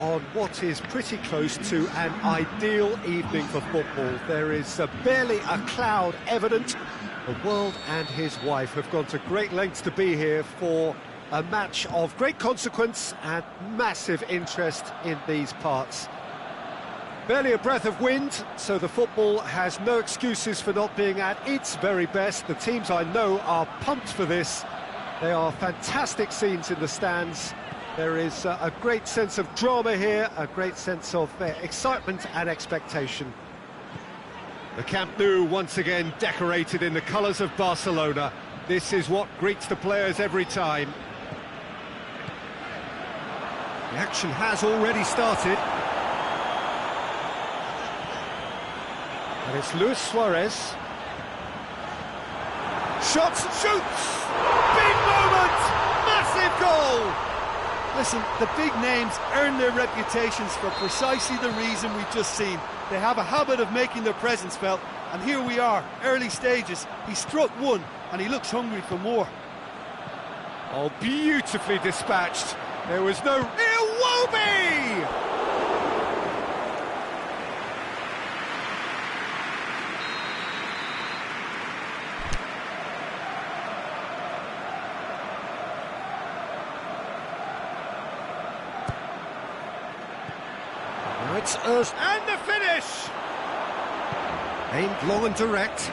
On what is pretty close to an ideal evening for football. There is barely a cloud evident. The world and his wife have gone to great lengths to be here for a match of great consequence and massive interest in these parts. Barely a breath of wind, so the football has no excuses for not being at its very best. The teams I know are pumped for this. They are fantastic scenes in the stands. There is a great sense of drama here, a great sense of excitement and expectation. The Camp Nou once again decorated in the colours of Barcelona. This is what greets the players every time. The action has already started. And it's Luis Suarez. Shots, shoots! Big moment! Massive goal! Listen, the big names earn their reputations for precisely the reason we've just seen. They have a habit of making their presence felt, and here we are, early stages. He struck one, and he looks hungry for more. Oh, beautifully dispatched. There was no... Iwobi! It's us, and the finish! Aimed long and direct.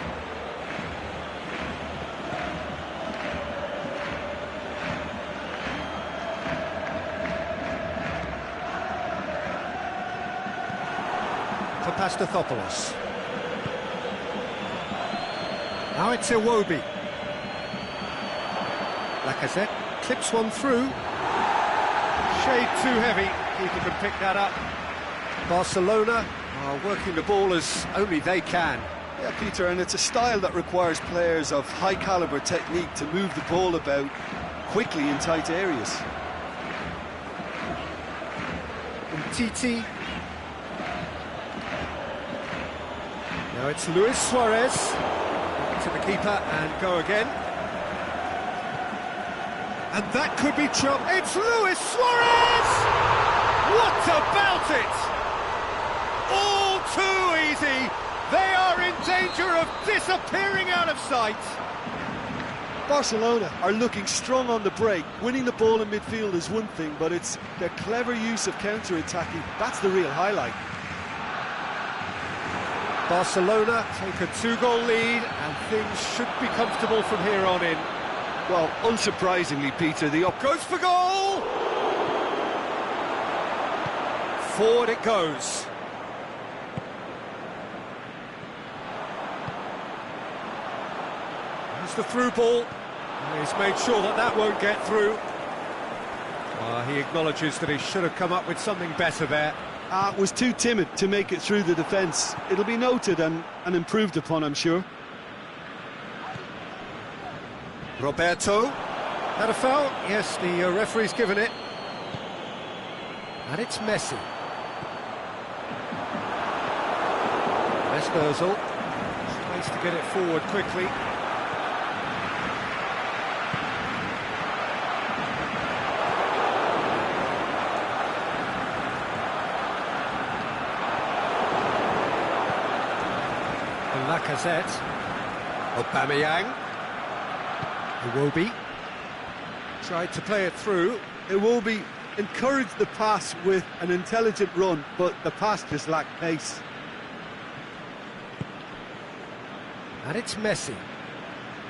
Papastathopoulos. Now it's Iwobi. Lacazette clips one through. Shade too heavy. Keeper can pick that up. Barcelona are working the ball as only they can. Yeah, Peter, and it's a style that requires players of high-caliber technique to move the ball about quickly in tight areas. Titi. Now it's Luis Suarez. To the keeper and go again. And that could be trouble. It's Luis Suarez! What about it? All too easy. They are in danger of disappearing out of sight. Barcelona are looking strong on the break. Winning the ball in midfield is one thing, but it's their clever use of counter-attacking. That's the real highlight. Barcelona take a 2-goal lead, and things should be comfortable from here on in. Well, unsurprisingly, Peter, the up goes for goal! Forward it goes. There's the through ball. He's made sure that that won't get through. He acknowledges that he should have come up with something better there. Was too timid to make it through the defence. It'll be noted and improved upon, I'm sure. Roberto. Had a foul? Yes, the referee's given it. And it's Messi. Özil tries to get it forward quickly. And Lacazette. Aubameyang. Iwobi tried to play it through. Iwobi encouraged the pass with an intelligent run, but the pass just lacked pace. And it's Messi.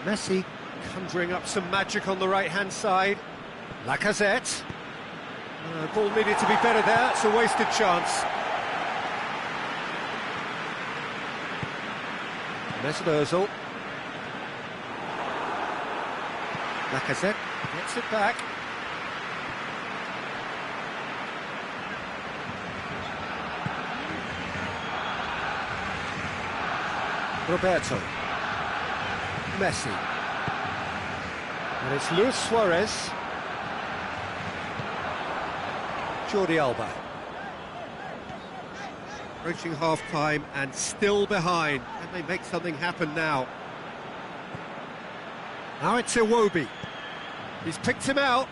Messi conjuring up some magic on the right-hand side. Lacazette. The ball needed to be better there. It's a wasted chance. Mesut Ozil. Lacazette gets it back. Roberto. Messi. And it's Luis Suarez. Jordi Alba. Approaching half-time and still behind. Can they make something happen now? Now it's Iwobi. He's picked him out.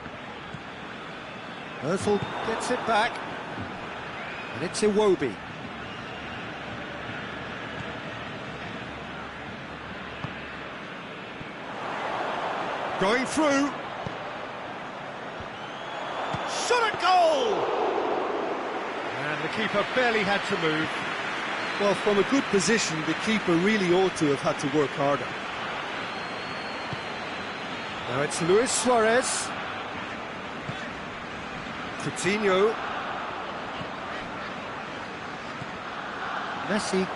Özil gets it back. And it's Iwobi. Going through. Shot at goal! And the keeper barely had to move. Well, from a good position, the keeper really ought to have had to work harder. Now it's Luis Suarez. Coutinho. Messi.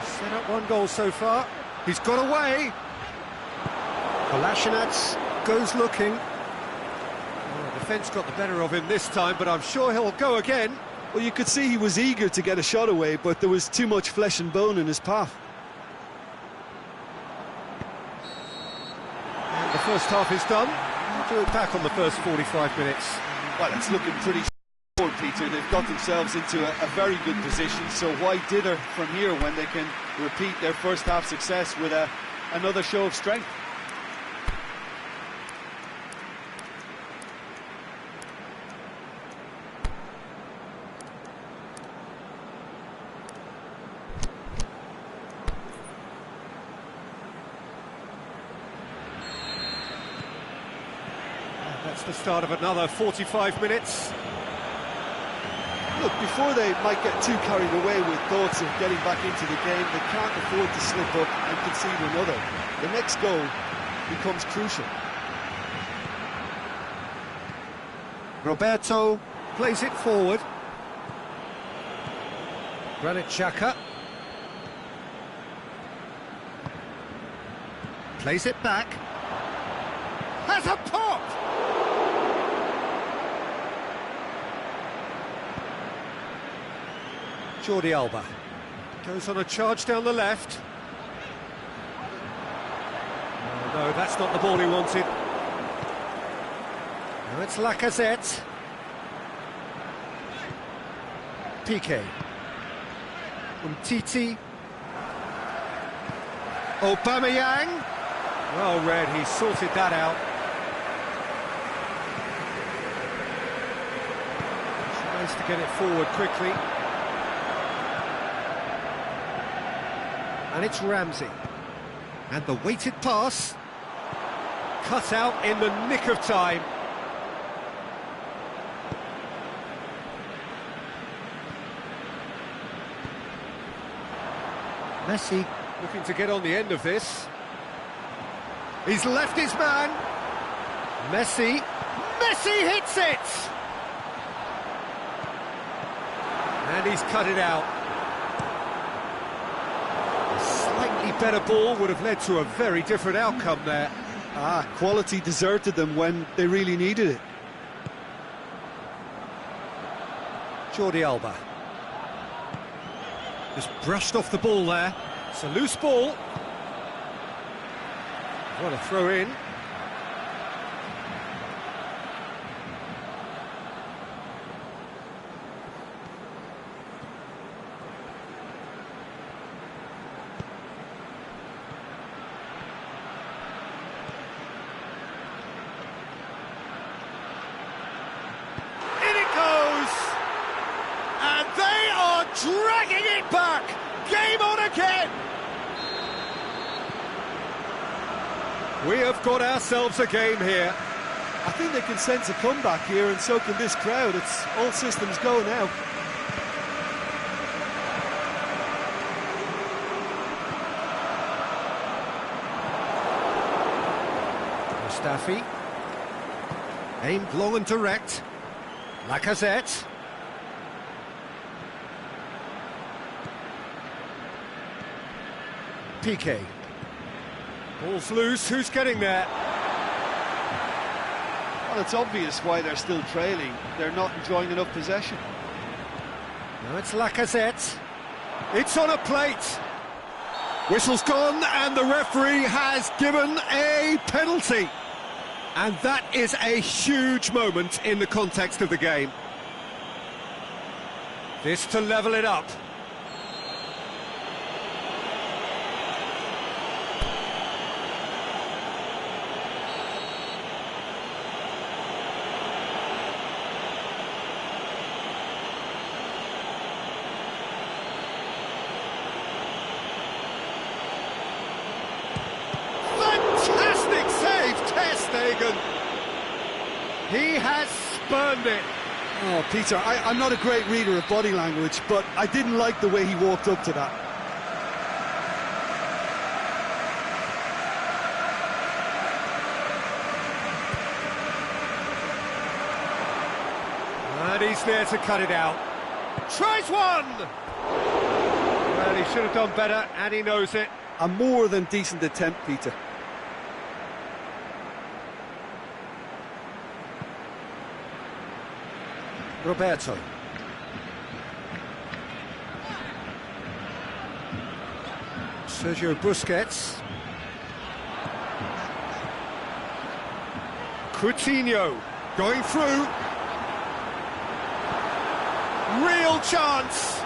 He's set up one goal so far. He's got away. Kolasinac goes looking. Oh, the defence got the better of him this time, but I'm sure he'll go again. Well, you could see he was eager to get a shot away, but there was too much flesh and bone in his path. And the first half is done. We'll do it back on the first 45 minutes. Well, it's looking pretty forward, Peter. They've got themselves into a very good position, so why dither from here when they can repeat their first half success with another show of strength? That's the start of another 45 minutes. Look, before they might get too carried away with thoughts of getting back into the game, they can't afford to slip up and concede another. The next goal becomes crucial. Roberto plays it forward. Granit Xhaka plays it back. Has a pop! Jordi Alba goes on a charge down the left. Oh, no, that's not the ball he wanted. Now it's Lacazette. Piqué. Umtiti. Aubameyang. Well read, he sorted that out. Tries to get it forward quickly. And it's Ramsey. And the weighted pass. Cut out in the nick of time. Messi looking to get on the end of this. He's left his man. Messi hits it! And he's cut it out. A slightly better ball would have led to a very different outcome there. Quality deserted them when they really needed it. Jordi Alba. Just brushed off the ball there. It's a loose ball. What a throw in. In it goes! And they are dragging it back! Game on again! We have got ourselves a game here. I think they can sense a comeback here, and so can this crowd. It's all systems go now. Mustafi. Aimed long and direct. Lacazette. Piqué. Ball's loose, who's getting there? Well, it's obvious why they're still trailing. They're not enjoying enough possession. Now it's Lacazette. It's on a plate. Whistle's gone and the referee has given a penalty. And that is a huge moment in the context of the game. This to level it up. Flanagan. He has spurned it. Oh, Peter, I'm not a great reader of body language, but I didn't like the way he walked up to that. And he's there to cut it out. Tries one! Well, he should have done better, and he knows it. A more than decent attempt, Peter. Roberto. Sergio Busquets. Coutinho going through. Real chance.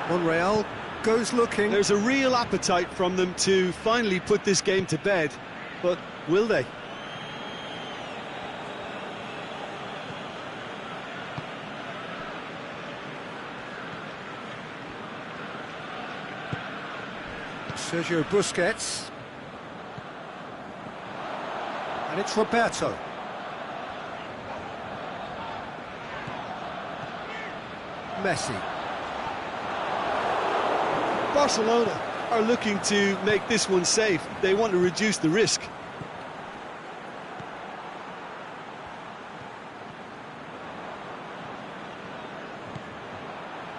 Monreal goes looking. There's a real appetite from them to finally put this game to bed, but will they? Sergio Busquets. And it's Roberto. Messi. Barcelona are looking to make this one safe. They want to reduce the risk.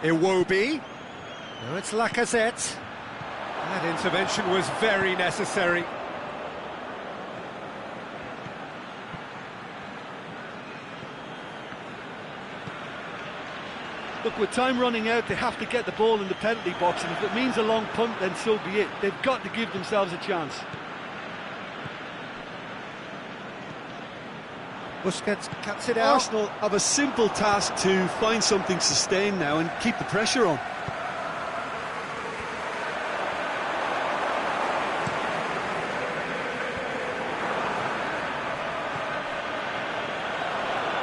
Iwobi. Now it's Lacazette. That intervention was very necessary. Look, with time running out, they have to get the ball in the penalty box, and if it means a long punt, then so be it. They've got to give themselves a chance. Busquets cuts it out. Arsenal have a simple task to find something sustained now and keep the pressure on.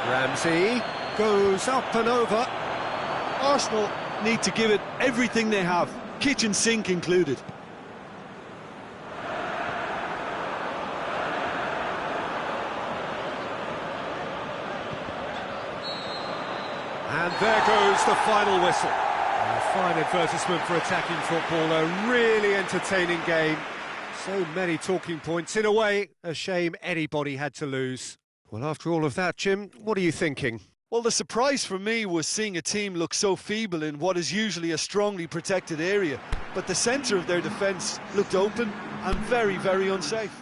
Ramsey goes up and over. Arsenal need to give it everything they have, kitchen sink included. And there goes the final whistle. A fine advertisement for attacking football, a really entertaining game. So many talking points. In a way, a shame anybody had to lose. Well, after all of that, Jim, what are you thinking? Well, the surprise for me was seeing a team look so feeble in what is usually a strongly protected area. But the centre of their defence looked open and very, very unsafe.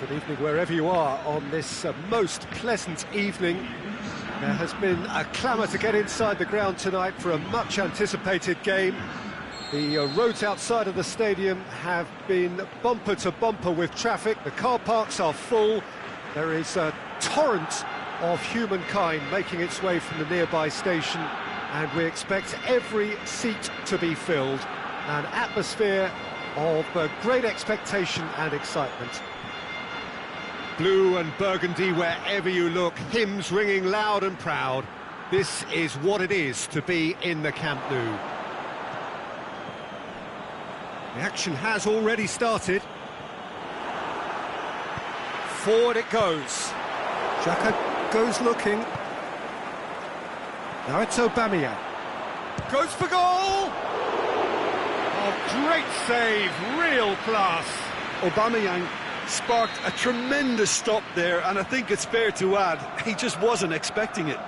Good evening wherever you are on this most pleasant evening. There has been a clamour to get inside the ground tonight for a much anticipated game. The roads outside of the stadium have been bumper to bumper with traffic. The car parks are full. There is a torrent of humankind making its way from the nearby station, and we expect every seat to be filled. An atmosphere of great expectation and excitement. Blue and burgundy wherever you look, hymns ringing loud and proud. This is what it is to be in the Camp Nou. The action has already started. Forward it goes. Xhaka goes looking. Now it's Aubameyang. Goes for goal! Oh, great save, real class. Aubameyang sparked a tremendous stop there, and I think it's fair to add, he just wasn't expecting it.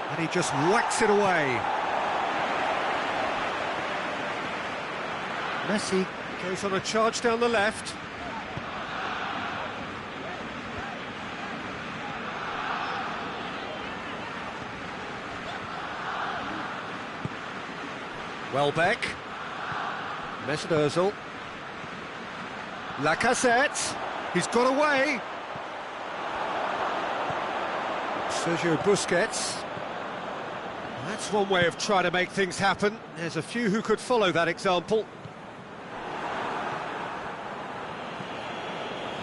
And he just whacks it away. Messi goes on a charge down the left. Welbeck. Mesut Ozil. Lacazette. He's got away. Sergio Busquets. That's one way of trying to make things happen. There's a few who could follow that example.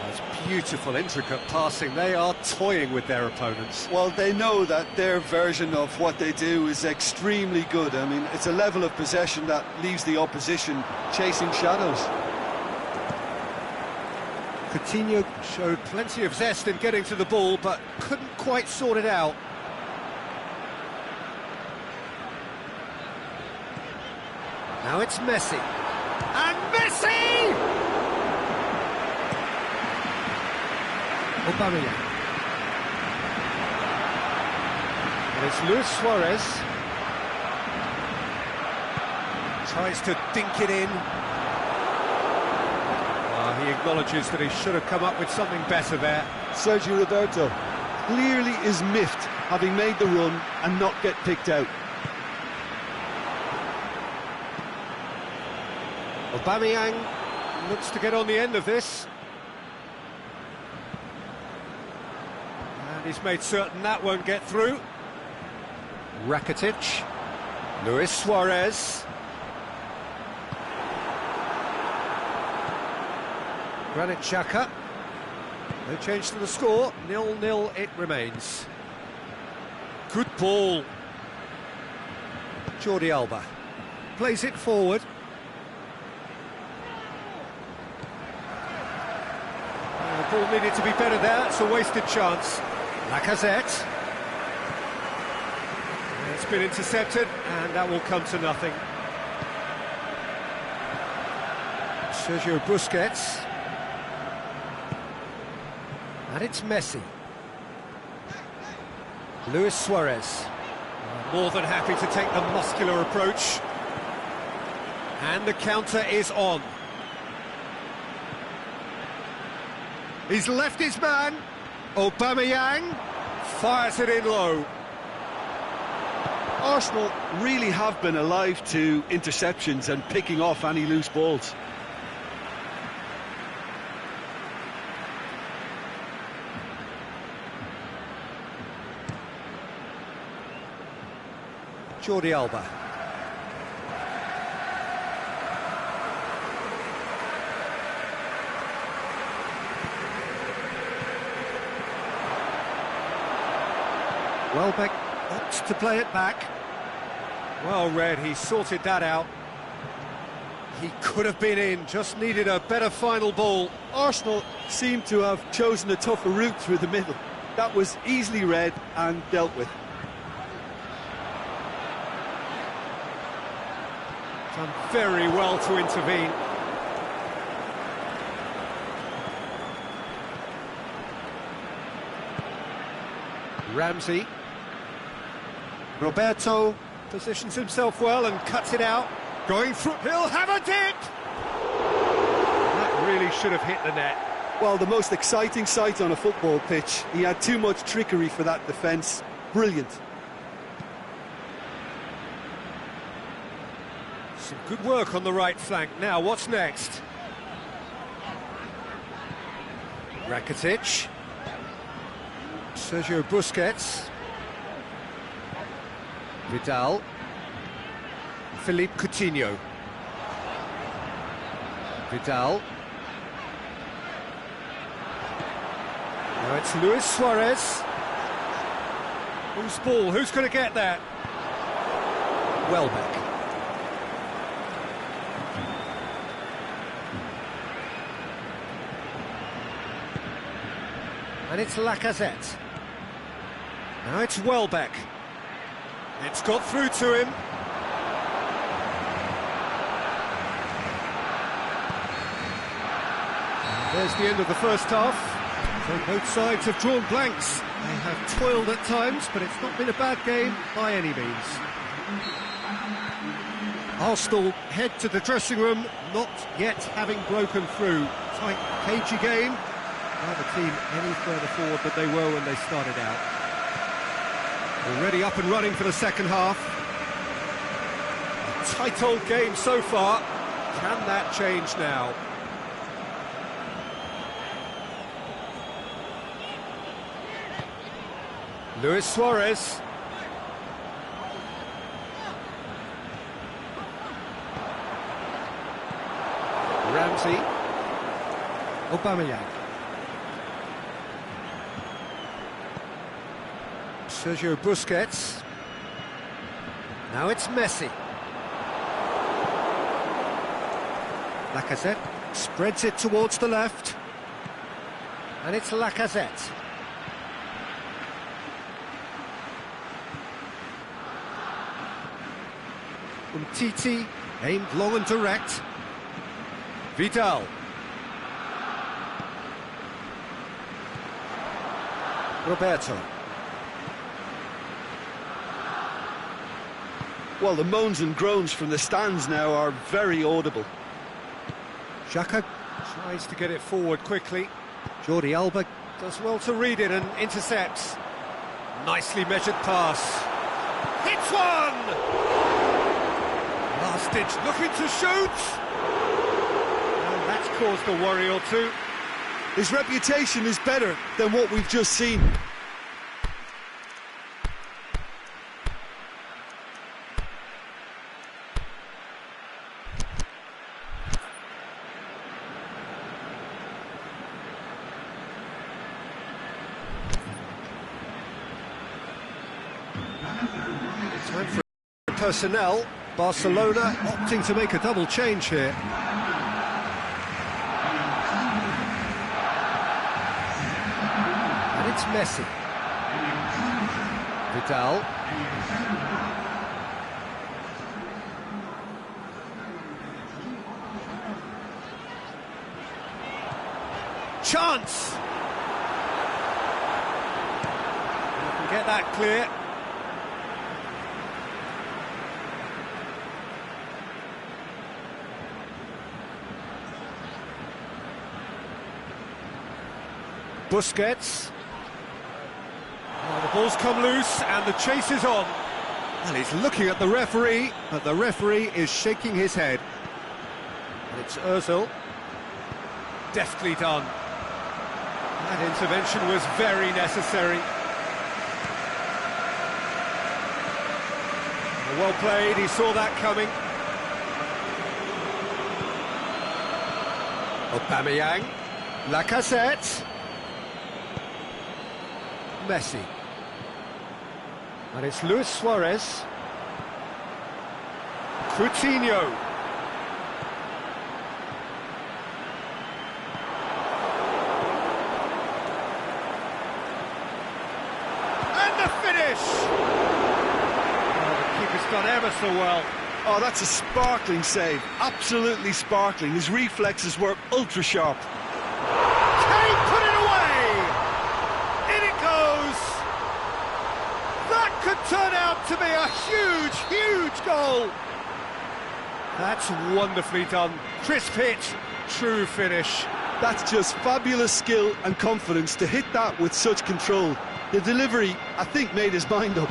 That's beautiful, intricate passing. They are toying with their opponents. Well, they know that their version of what they do is extremely good. I mean, it's a level of possession that leaves the opposition chasing shadows. Coutinho showed plenty of zest in getting to the ball, but couldn't quite sort it out. Now it's Messi. And Messi! Aubameyang. And it's Luis Suarez. Tries to dink it in. He acknowledges that he should have come up with something better there. Sergio Roberto clearly is miffed, having made the run and not get picked out. Aubameyang looks to get on the end of this. And he's made certain that won't get through. Rakitic. Luis Suarez. Granit Xhaka. No change to the score. 0-0 it remains. Good ball. Jordi Alba. Plays it forward. The ball needed to be better there. It's a wasted chance. Lacazette. It's been intercepted, and that will come to nothing. Sergio Busquets. And it's Messi. Luis Suarez. More than happy to take the muscular approach. And the counter is on. He's left his man. Aubameyang fires it in low. Arsenal really have been alive to interceptions and picking off any loose balls. Jordi Alba. Welbeck opts to play it back. Well read, he sorted that out. He could have been in, just needed a better final ball. Arsenal seem to have chosen a tougher route through the middle. That was easily read and dealt with. Done very well to intervene. Ramsey. Roberto. Positions himself well and cuts it out. Going through, he'll have a dip! That really should have hit the net. Well, the most exciting sight on a football pitch. He had too much trickery for that defence. Brilliant. Some good work on the right flank. Now, what's next? Rakitic. Sergio Busquets. Vidal. Philippe Coutinho. Vidal. Now it's Luis Suarez. Whose ball? Who's going to get that? Welbeck. And it's Lacazette. Now it's Welbeck. It's got through to him. There's the end of the first half. So both sides have drawn blanks. They have toiled at times, but it's not been a bad game by any means. Arsenal head to the dressing room, not yet having broken through. Tight, cagey game. Neither team any further forward than they were when they started out. Already up and running for the second half. A tight old game so far. Can that change now? Luis Suarez. Ramsey. Aubameyang. Sergio Busquets. Now it's Messi. Lacazette spreads it towards the left. And it's Lacazette. Umtiti, aimed long and direct. Vidal. Roberto. Well, the moans and groans from the stands now are very audible. Xhaka tries to get it forward quickly. Jordi Alba does well to read it and intercepts. Nicely measured pass. Hits one! Last ditch looking to shoot! And that's caused a worry or two. His reputation is better than what we've just seen. Time for personnel. Barcelona opting to make a double change here. And it's Messi. Vidal. Chance! You can get that clear. Busquets. Oh, the ball's come loose and the chase is on. And he's looking at the referee, but the referee is shaking his head. And it's Ozil. Deftly done. That intervention was very necessary. Well played, he saw that coming. Aubameyang. Lacazette. Messi. And it's Luis Suarez. Coutinho. And the finish! Oh, the keeper's done ever so well. Oh, that's a sparkling save. Absolutely sparkling. His reflexes were ultra sharp. Kane put it away! In it goes! That could turn out to be a huge, huge huge goal! That's wonderfully done. Crisp hit, true finish. That's just fabulous skill and confidence to hit that with such control. The delivery, I think, made his mind up.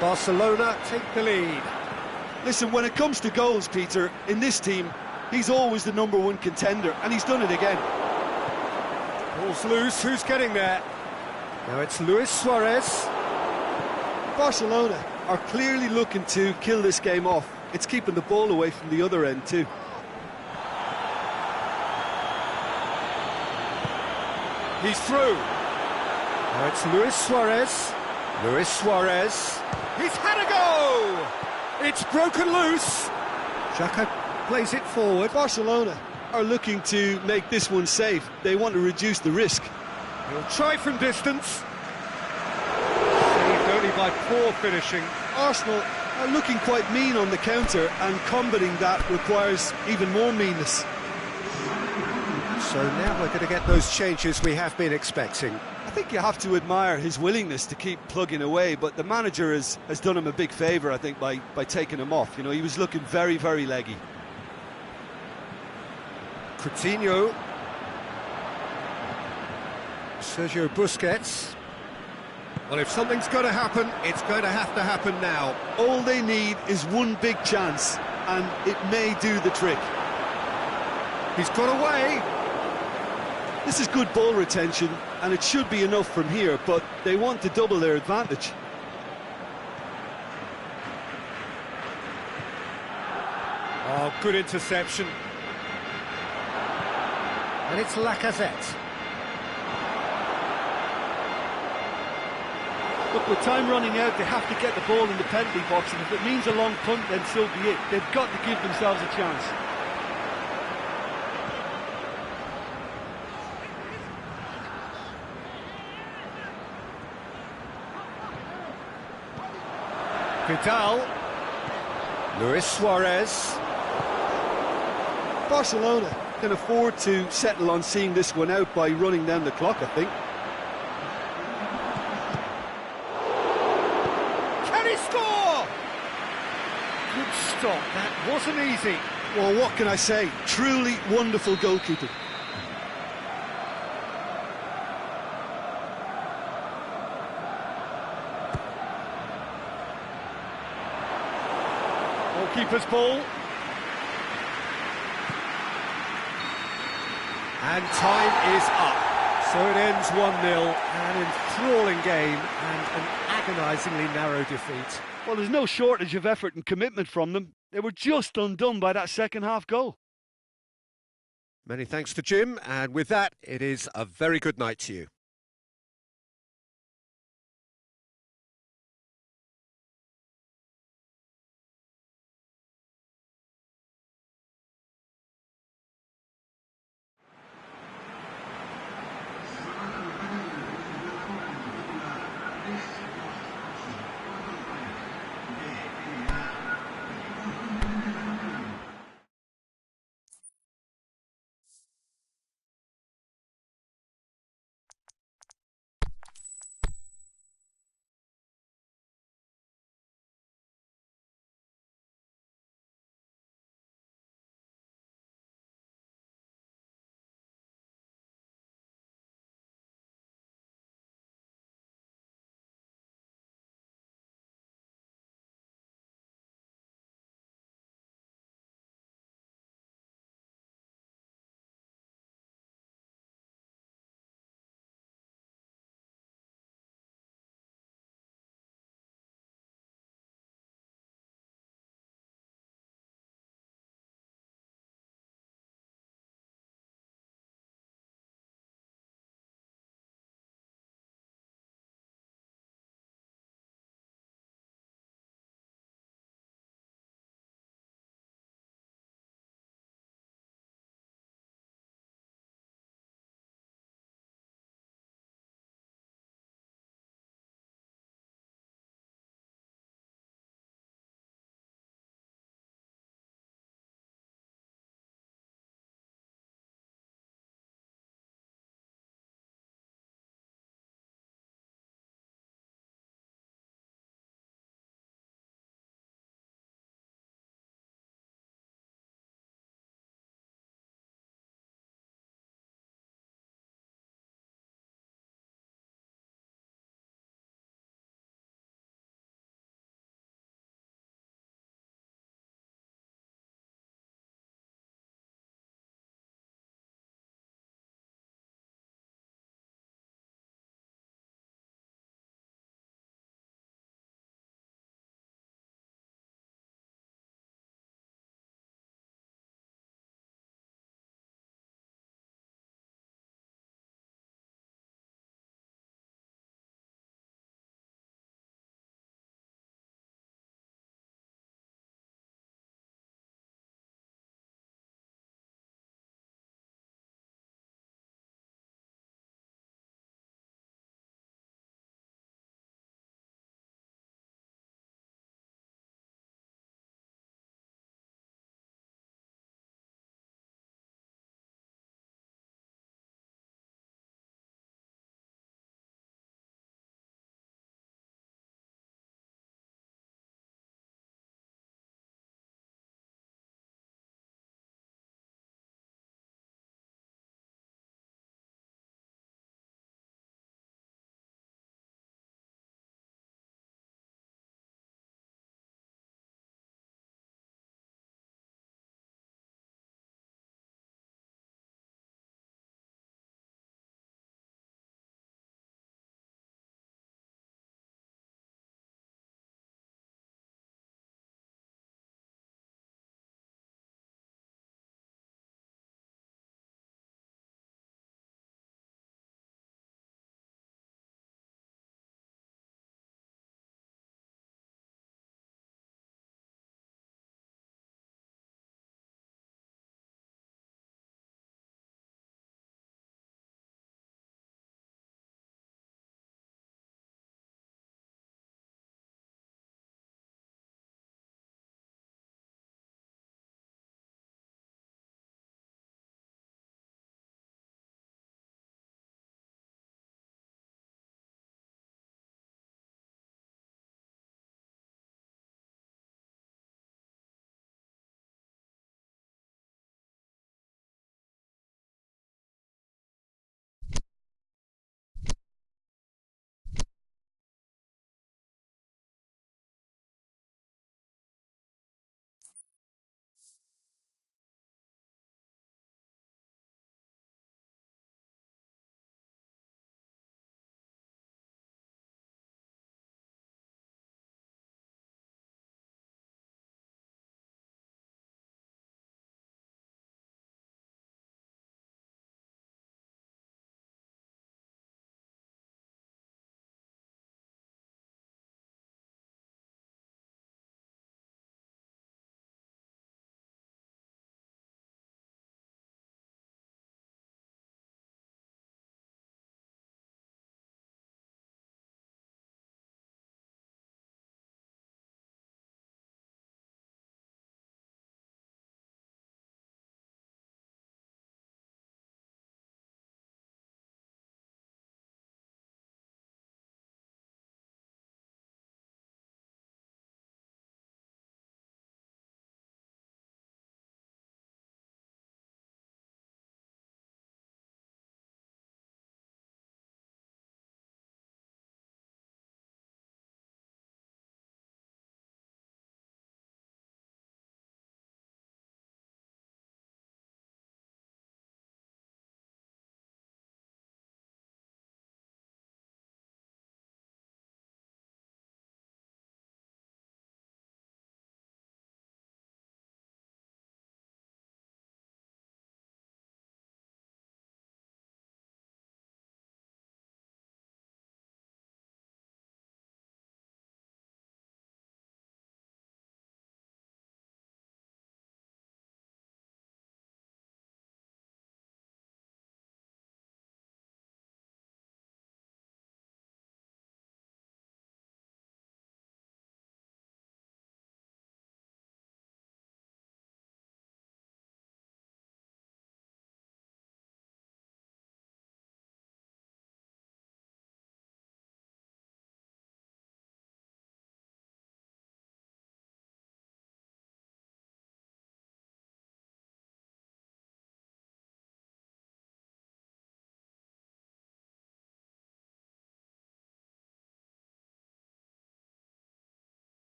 Barcelona take the lead. Listen, when it comes to goals, Peter, in this team, he's always the #1 contender, and he's done it again. Ball's loose, who's getting there? Now it's Luis Suarez. Barcelona are clearly looking to kill this game off. It's keeping the ball away from the other end too. He's through. Now it's Luis Suarez. Luis Suarez. He's had a go! It's broken loose. Xhaka plays it forward. Barcelona are looking to make this one safe. They want to reduce the risk. He'll try from distance. Saved only by poor finishing. Arsenal are looking quite mean on the counter, and combating that requires even more meanness. So now we're going to get those changes we have been expecting. I think you have to admire his willingness to keep plugging away, but the manager has done him a big favour, I think, by taking him off. You know, he was looking very, very leggy. Coutinho. Sergio Busquets. Well, if something's going to happen, it's going to happen now. All they need is one big chance, and it may do the trick. He's got away. This is good ball retention, and it should be enough from here, but they want to double their advantage. Oh, good interception. And it's Lacazette. Look, with time running out, they have to get the ball in the penalty box, and if it means a long punt, then so be it. They've got to give themselves a chance. Vidal. Luis Suarez. Barcelona can afford to settle on seeing this one out by running down the clock, I think. Can he score? Good stop, that wasn't easy. Well, what can I say? Truly wonderful goalkeeping. Keeper's ball. And time is up. So it ends 1-0, an enthralling game and an agonisingly narrow defeat. Well, there's no shortage of effort and commitment from them. They were just undone by that second half goal. Many thanks to Jim, and with that, it is a very good night to you.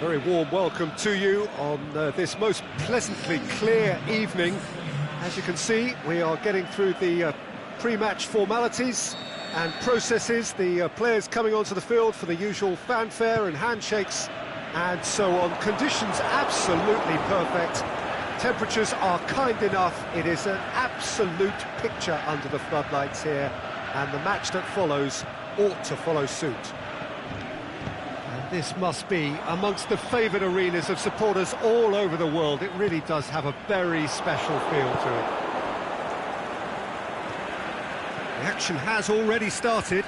Very warm welcome to you on this most pleasantly clear evening. As you can see, we are getting through the pre-match formalities and processes, the players coming onto the field for the usual fanfare and handshakes and so on. Conditions absolutely perfect. Temperatures are kind enough. It is an absolute picture under the floodlights here, and the match that follows ought to follow suit. And this must be amongst the favoured arenas of supporters all over the world. It really does have a very special feel to it. The action has already started.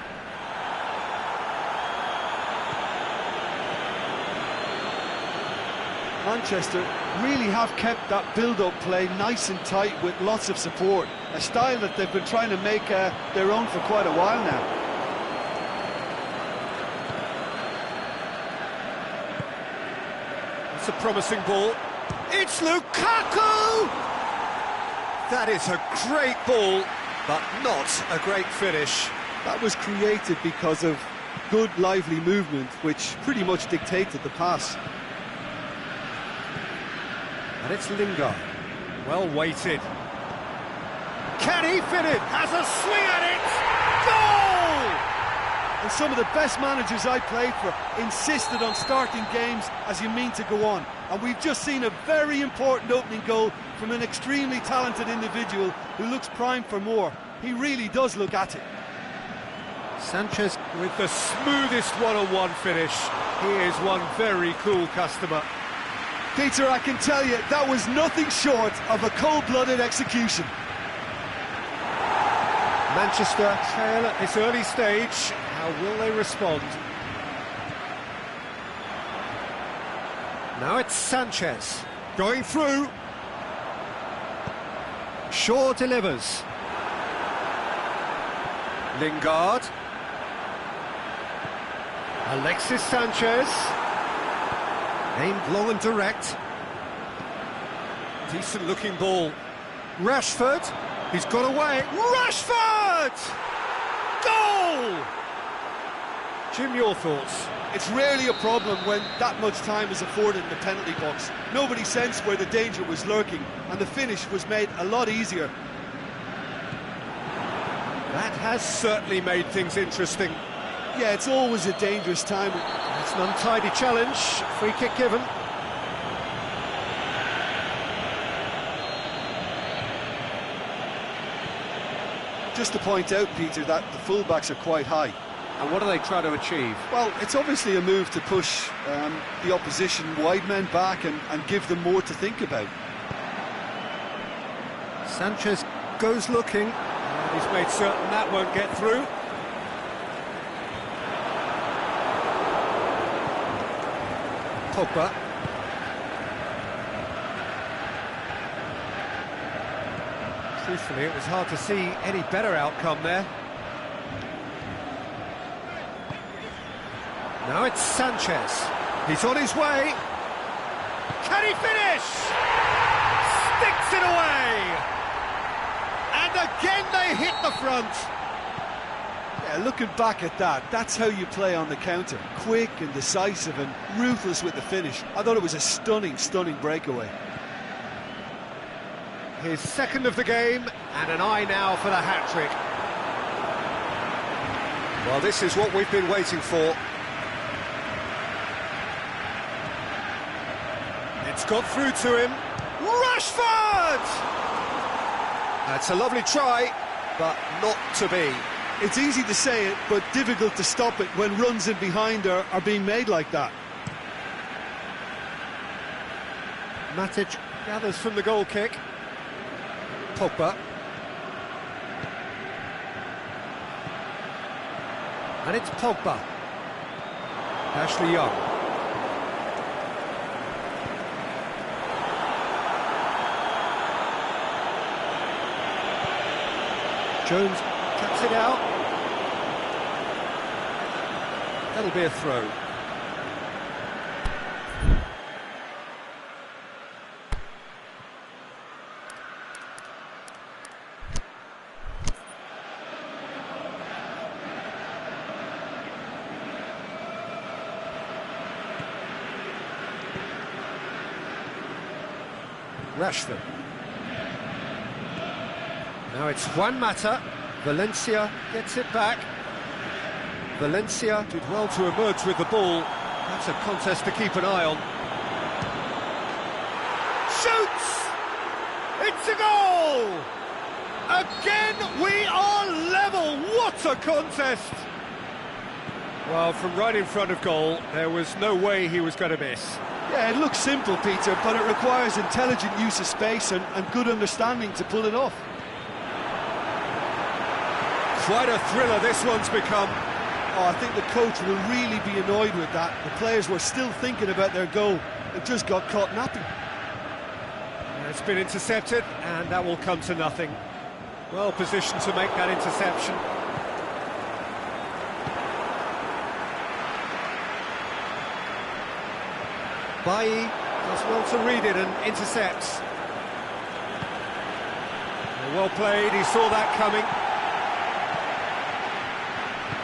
Manchester really have kept that build-up play nice and tight with lots of support, a style that they've been trying to make their own for quite a while now. It's a promising ball. It's Lukaku! That is a great ball, but not a great finish. That was created because of good, lively movement, which pretty much dictated the pass. And it's Lingard. Well weighted. Can he fit it? Has a swing at it! Goal! And some of the best managers I played for insisted on starting games as you mean to go on. And we've just seen a very important opening goal from an extremely talented individual who looks primed for more. He really does look at it. Sanchez with the smoothest one-on-one finish. He is one very cool customer. Peter, I can tell you, that was nothing short of a cold-blooded execution. Manchester trail at this early stage. How will they respond? Now it's Sanchez going through. Shaw delivers. Lingard. Alexis Sanchez. Aimed long and direct. Decent looking ball. Rashford. He's got away. Rashford! Goal! Jim, your thoughts? It's rarely a problem when that much time is afforded in the penalty box. Nobody sensed where the danger was lurking, and the finish was made a lot easier. That has certainly made things interesting. Yeah, it's always a dangerous time. It's an untidy challenge. Free kick given. Just to point out, Peter, that the fullbacks are quite high. And what do they try to achieve? Well, it's obviously a move to push the opposition wide men back and give them more to think about. Sanchez goes looking. And he's made certain that won't get through. Pogba. Truthfully, it was hard to see any better outcome there. Now it's Sanchez. He's on his way. Can he finish? Sticks it away. And again they hit the front. Yeah, looking back at that, that's how you play on the counter. Quick and decisive and ruthless with the finish. I thought it was a stunning, stunning breakaway. His second of the game, and an eye now for the hat-trick. Well, this is what we've been waiting for. It's got through to him. Rashford! That's a lovely try, but not to be. It's easy to say it, but difficult to stop it when runs in behind are being made like that. Matic gathers from the goal kick. Pogba. And it's Pogba. Ashley Young. Jones cuts it out. That'll be a throw. Rashford. Now it's Juan Mata. Valencia gets it back. Valencia did well to emerge with the ball. That's a contest to keep an eye on. Shoots! It's a goal! Again, we are level! What a contest! Well, from right in front of goal, there was no way he was going to miss. Yeah, it looks simple, Peter, but it requires intelligent use of space and good understanding to pull it off. Quite a thriller this one's become. Oh, I think the coach will really be annoyed with that. The players were still thinking about their goal. It just got caught napping. It's been intercepted, and that will come to nothing. Well positioned to make that interception. Bailly does well to read it and intercepts. Well played, he saw that coming.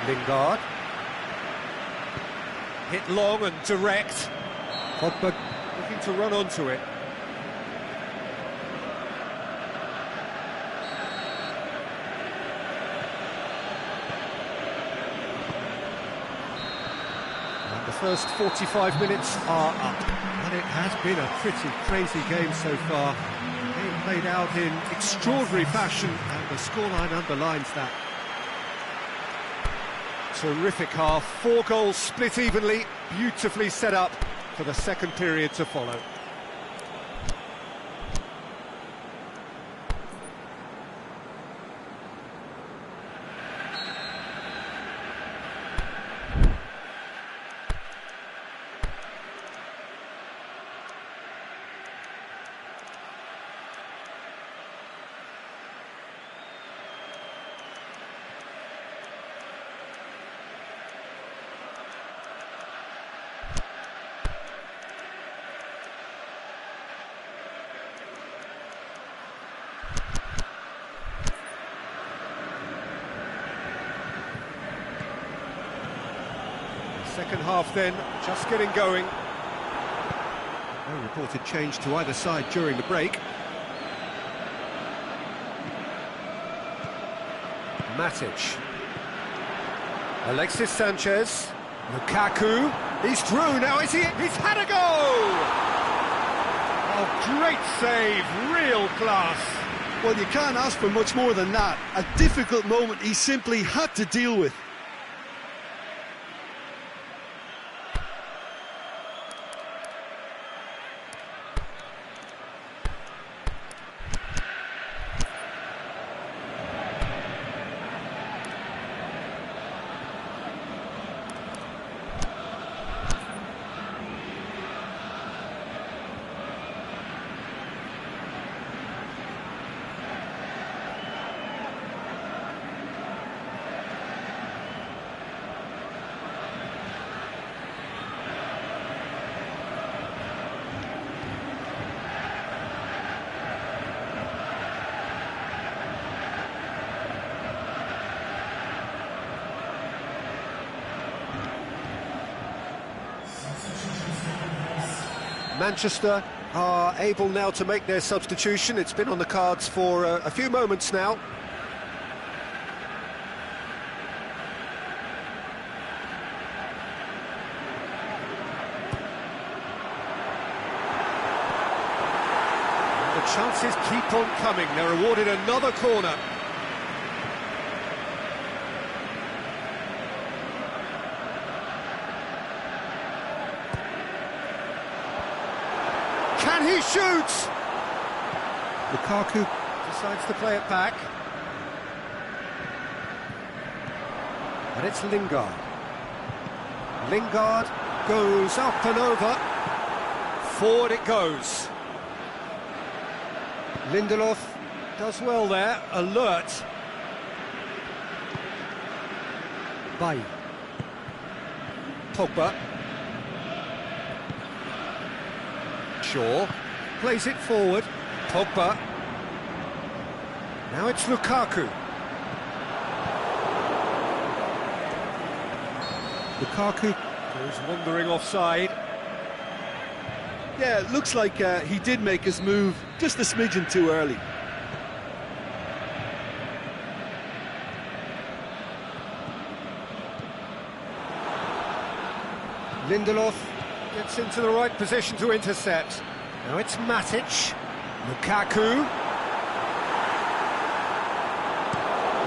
Lingard. Hit long and direct. Pogba looking to run onto it. And the first 45 minutes are up. And it has been a pretty crazy game so far. The game played out in extraordinary fashion, and the scoreline underlines that. Terrific half, 4 goals split evenly, beautifully set up for the second period to follow. Second half then, just getting going. No reported change to either side during the break. Matic. Alexis Sanchez. Lukaku. He's through now, is he? He's had a goal! Oh, great save, real class. Well, you can't ask for much more than that. A difficult moment he simply had to deal with. Manchester are able now to make their substitution. It's been on the cards for a few moments now. And the chances keep on coming. They're awarded another corner. Can he shoot? Lukaku decides to play it back. And it's Lingard. Lingard goes up and over. Forward it goes. Lindelof does well there, alert. Bailly. Pogba. Shaw plays it forward. Pogba. Now it's Lukaku. Lukaku goes wandering offside. Yeah, it looks like he did make his move just a smidgen too early. Lindelof gets into the right position to intercept. Now it's Matic. Lukaku.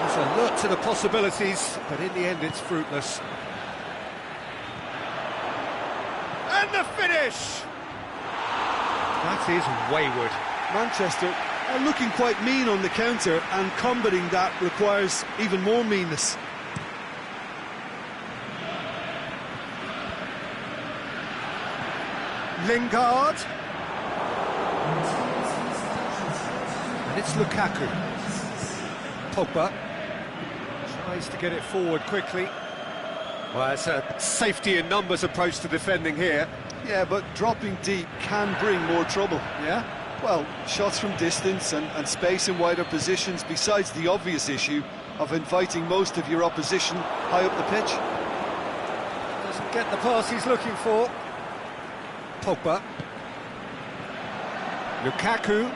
He's alert to the possibilities, but in the end it's fruitless. And the finish! That is wayward. Manchester are looking quite mean on the counter, and combating that requires even more meanness. Lingard. And it's Lukaku. Pogba tries to get it forward quickly. Well, it's a safety in numbers approach to defending here. Yeah, but dropping deep can bring more trouble, yeah? Well, shots from distance and space in wider positions, besides the obvious issue of inviting most of your opposition high up the pitch. Doesn't get the pass he's looking for. Pogba. Lukaku.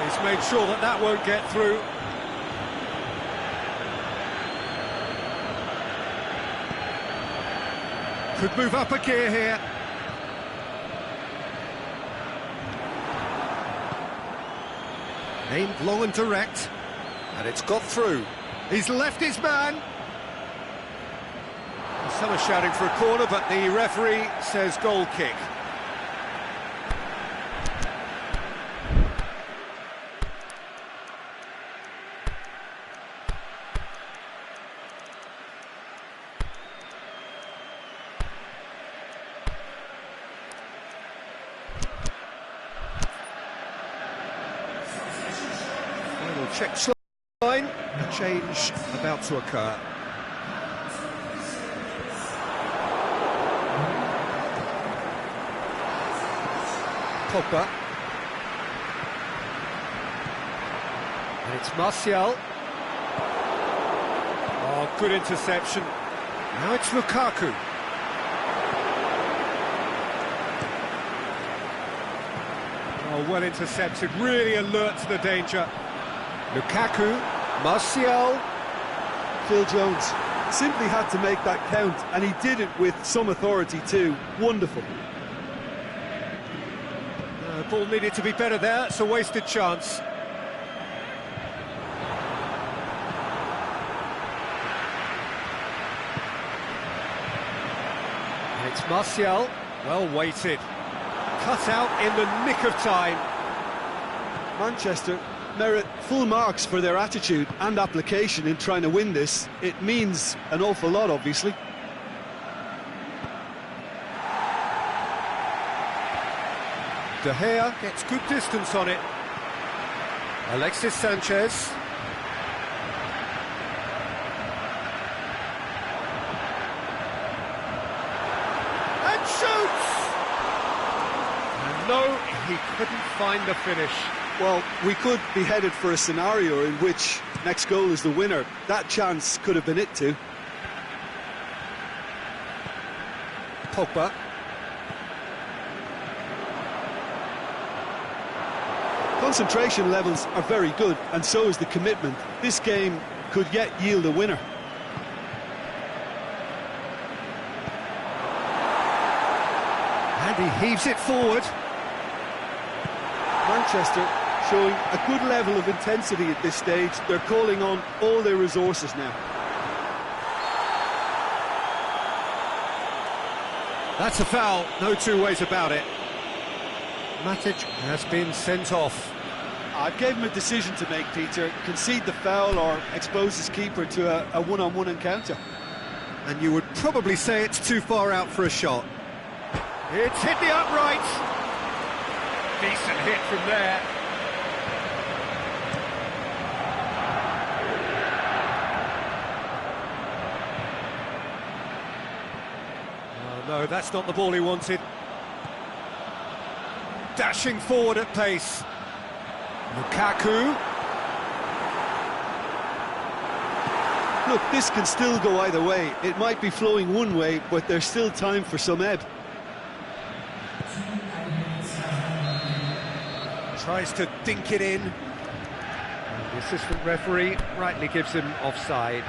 He's made sure that that won't get through. Could move up a gear here. Aimed long and direct, and it's got through. He's left his man. Some are shouting for a corner, but the referee says goal kick. Final check line. A change about to occur. Pogba. And it's Martial. Oh, good interception. Now it's Lukaku. Oh, well intercepted, really alert to the danger. Lukaku, Martial. Phil Jones simply had to make that count, and he did it with some authority too. Wonderful. Ball needed to be better there, it's a wasted chance. And it's Martial, well weighted. Cut out in the nick of time. Manchester merit full marks for their attitude and application in trying to win this. It means an awful lot, obviously. De Gea gets good distance on it. Alexis Sanchez. And shoots! And no, he couldn't find the finish. Well, we could be headed for a scenario in which next goal is the winner. That chance could have been it too. Pogba. Concentration levels are very good, and so is the commitment. This game could yet yield a winner. And he heaves it forward. Manchester showing a good level of intensity at this stage. They're calling on all their resources now. That's a foul, no two ways about it. Matic has been sent off. I gave him a decision to make, Peter. Concede the foul or expose his keeper to a one-on-one encounter. And you would probably say it's too far out for a shot. It's hit the upright. Decent hit from there. Oh, no, that's not the ball he wanted. Dashing forward at pace. Lukaku. Look, this can still go either way. It might be flowing one way, but there's still time for some ebb. Tries to dink it in. The assistant referee rightly gives him offside.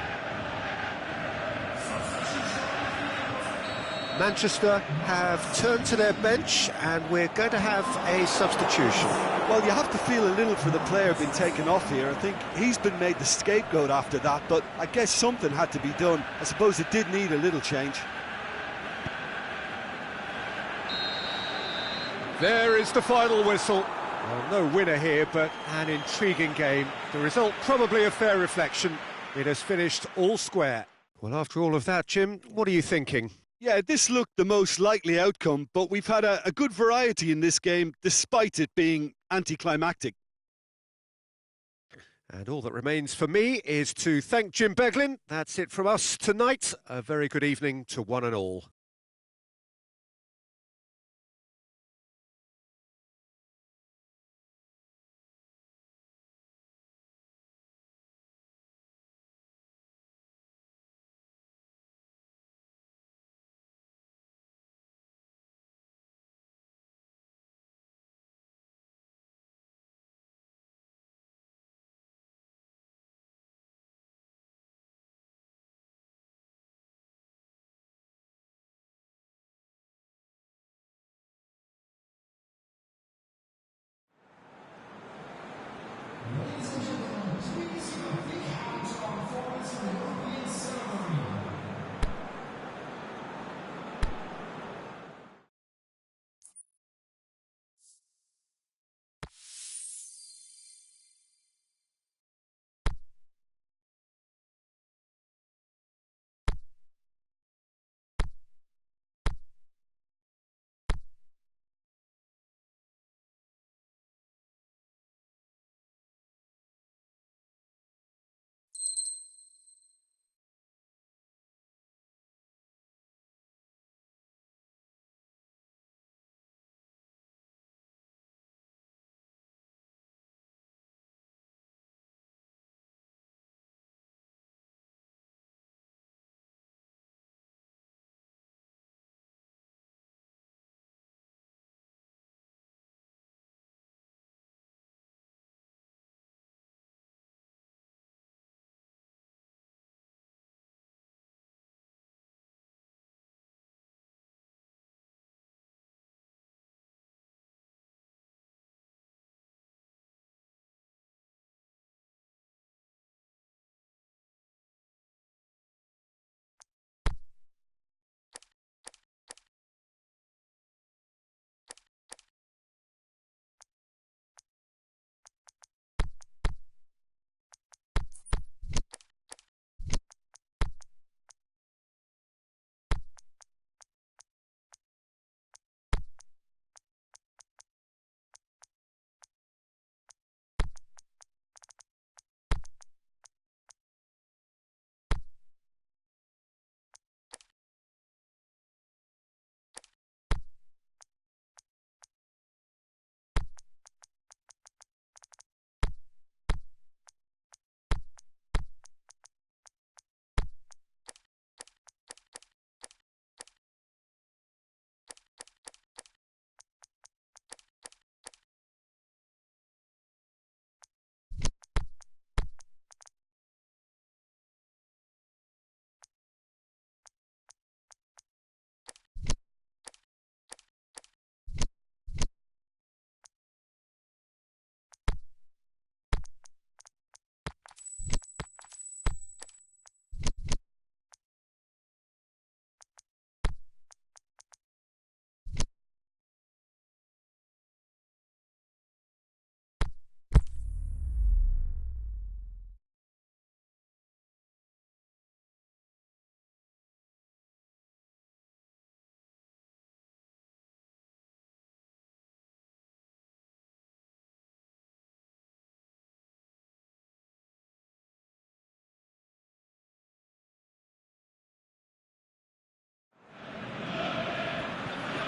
Manchester have turned to their bench and we're going to have a substitution. Well, you have to feel a little for the player being taken off here. I think he's been made the scapegoat after that, but I guess something had to be done. I suppose it did need a little change. There is the final whistle. Well, no winner here, but an intriguing game. The result probably a fair reflection. It has finished all square. Well, after all of that, Jim, what are you thinking? Yeah, this looked the most likely outcome, but we've had a good variety in this game, despite it being anticlimactic. And all that remains for me is to thank Jim Beglin. That's it from us tonight. A very good evening to one and all.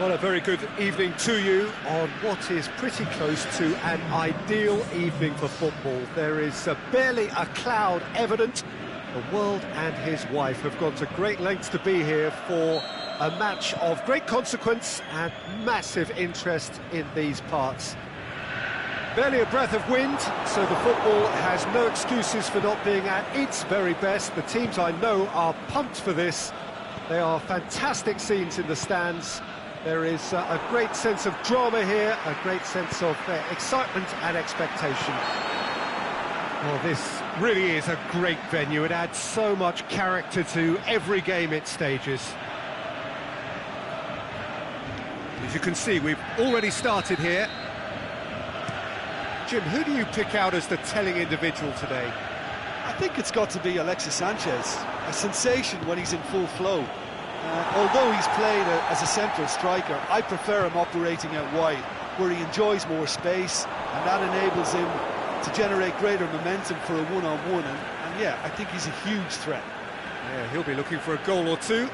Well, a very good evening to you on what is pretty close to an ideal evening for football. There is barely a cloud evident. The world and his wife have gone to great lengths to be here for a match of great consequence and massive interest in these parts. Barely a breath of wind, so the football has no excuses for not being at its very best. The teams I know are pumped for this. They are fantastic scenes in the stands. There is a great sense of drama here, a great sense of excitement and expectation. Well, this really is a great venue. It adds so much character to every game it stages. As you can see, we've already started here. Jim, who do you pick out as the telling individual today? I think it's got to be Alexis Sanchez, a sensation when he's in full flow. Although he's played as a central striker, I prefer him operating out wide, where he enjoys more space, and that enables him to generate greater momentum for a one-on-one, and yeah, I think he's a huge threat. Yeah, he'll be looking for a goal or two.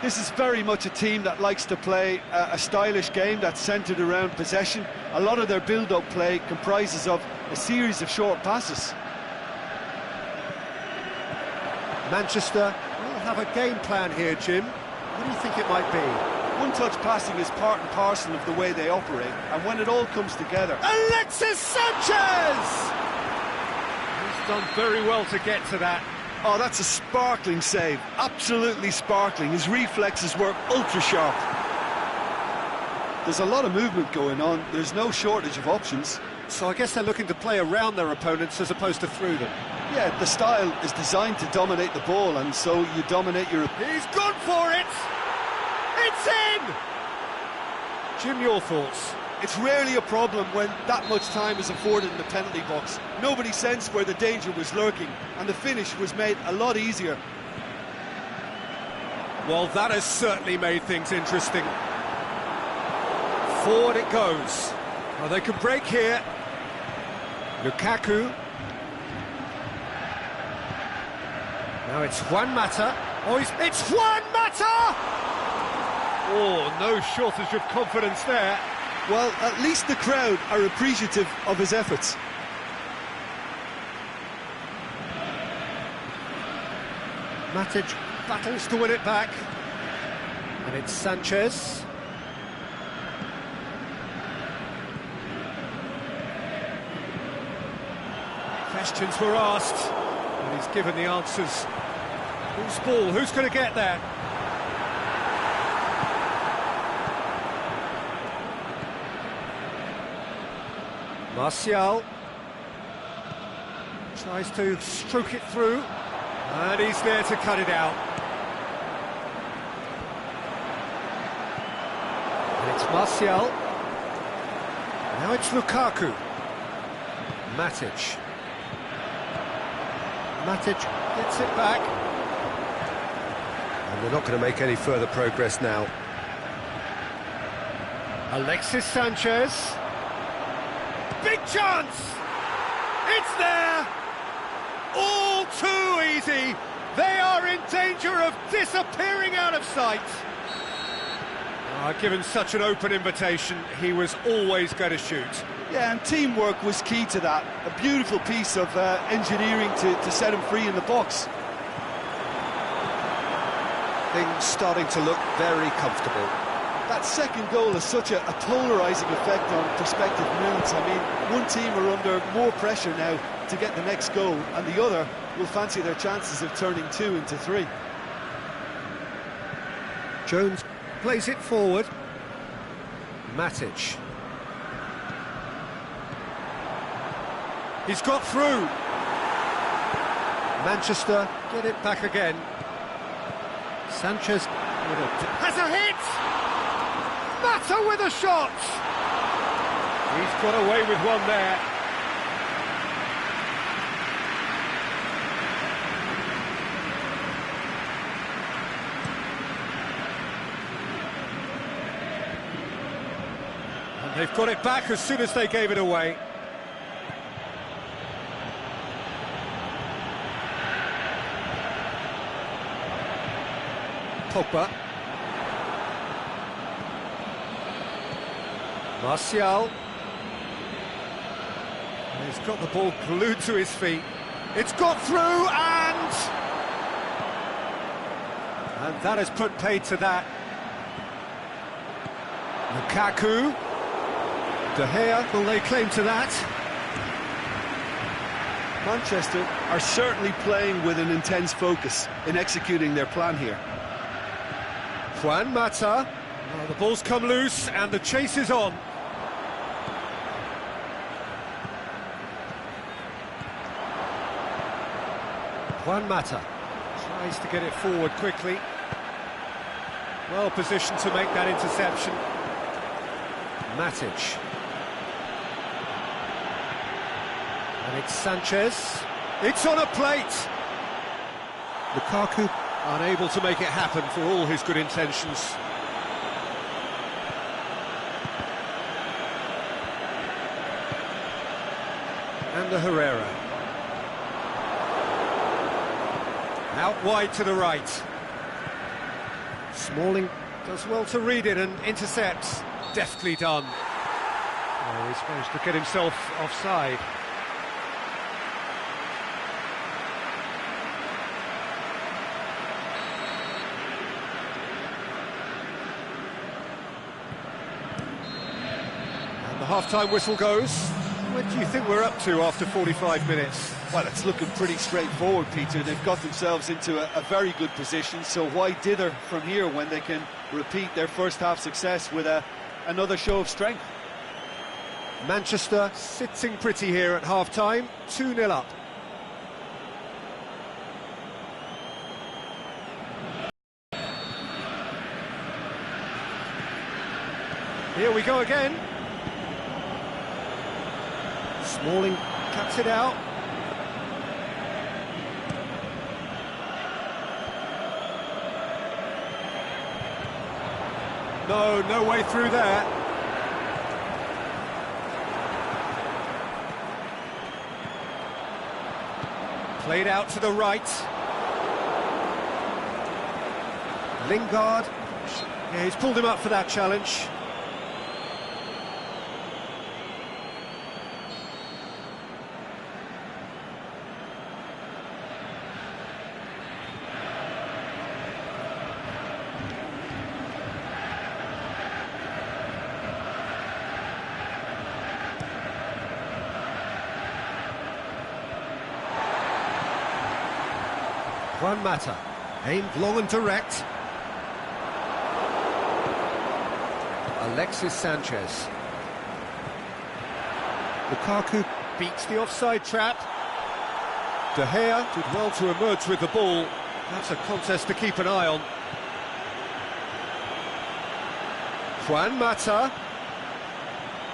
This is very much a team that likes to play a stylish game that's centred around possession. A lot of their build-up play comprises of a series of short passes. Manchester will have a game plan here, Jim. What do you think it might be? One-touch passing is part and parcel of the way they operate, and when it all comes together... Alexis Sanchez! He's done very well to get to that. Oh, that's a sparkling save. Absolutely sparkling. His reflexes were ultra-sharp. There's a lot of movement going on. There's no shortage of options. So I guess they're looking to play around their opponents as opposed to through them. Yeah, the style is designed to dominate the ball, and so you dominate your... He's gone for it! It's in! Jim, your thoughts? It's rarely a problem when that much time is afforded in the penalty box. Nobody sensed where the danger was lurking, and the finish was made a lot easier. Well, that has certainly made things interesting. Forward it goes. Well, they can break here. Lukaku. Now it's Juan Mata. Oh, it's Juan Mata! Oh, no shortage of confidence there. Well, at least the crowd are appreciative of his efforts. Matic battles to win it back. And it's Sanchez. Questions were asked, and he's given the answers. Who's ball? Who's going to get there? Martial tries to stroke it through, and he's there to cut it out. And it's Martial. Now it's Lukaku. Matic. Matic gets it back. And they're not going to make any further progress now. Alexis Sanchez. Big chance! It's there! All too easy! They are in danger of disappearing out of sight! Given such an open invitation, he was always going to shoot. Yeah, and teamwork was key to that. A beautiful piece of engineering to set him free in the box. Things starting to look very comfortable. That second goal has such a polarising effect on prospective moods. I mean, one team are under more pressure now to get the next goal, and the other will fancy their chances of turning 2 into 3. Jones plays it forward. Matic. He's got through. Manchester get it back again. Sanchez has a hit! Mata with a shot! He's got away with one there. And they've got it back as soon as they gave it away. Pogba. Martial. He's got the ball glued to his feet. It's got through, and that has put paid to that. Lukaku. De Gea, will lay claim to that? Manchester are certainly playing with an intense focus in executing their plan here. Juan Mata. Oh, the ball's come loose and the chase is on. Juan Mata tries to get it forward quickly. Well positioned to make that interception. Matic. And it's Sanchez. It's on a plate! Lukaku unable to make it happen for all his good intentions. And the Herrera. Out wide to the right. Smalling does well to read it and intercepts. Deftly done. Oh, he's managed to get himself offside. And the half-time whistle goes. What do you think we're up to after 45 minutes? Well, it's looking pretty straightforward, Peter. They've got themselves into a very good position, so why dither from here when they can repeat their first-half success with another show of strength? Manchester sitting pretty here at half-time, 2-0 up. Here we go again. Smalling cuts it out. No way through there. Played out to the right. Lingard. Yeah, he's pulled him up for that challenge. Juan Mata, aimed long and direct. Alexis Sanchez. Lukaku beats the offside trap. De Gea did well to emerge with the ball. That's a contest to keep an eye on. Juan Mata.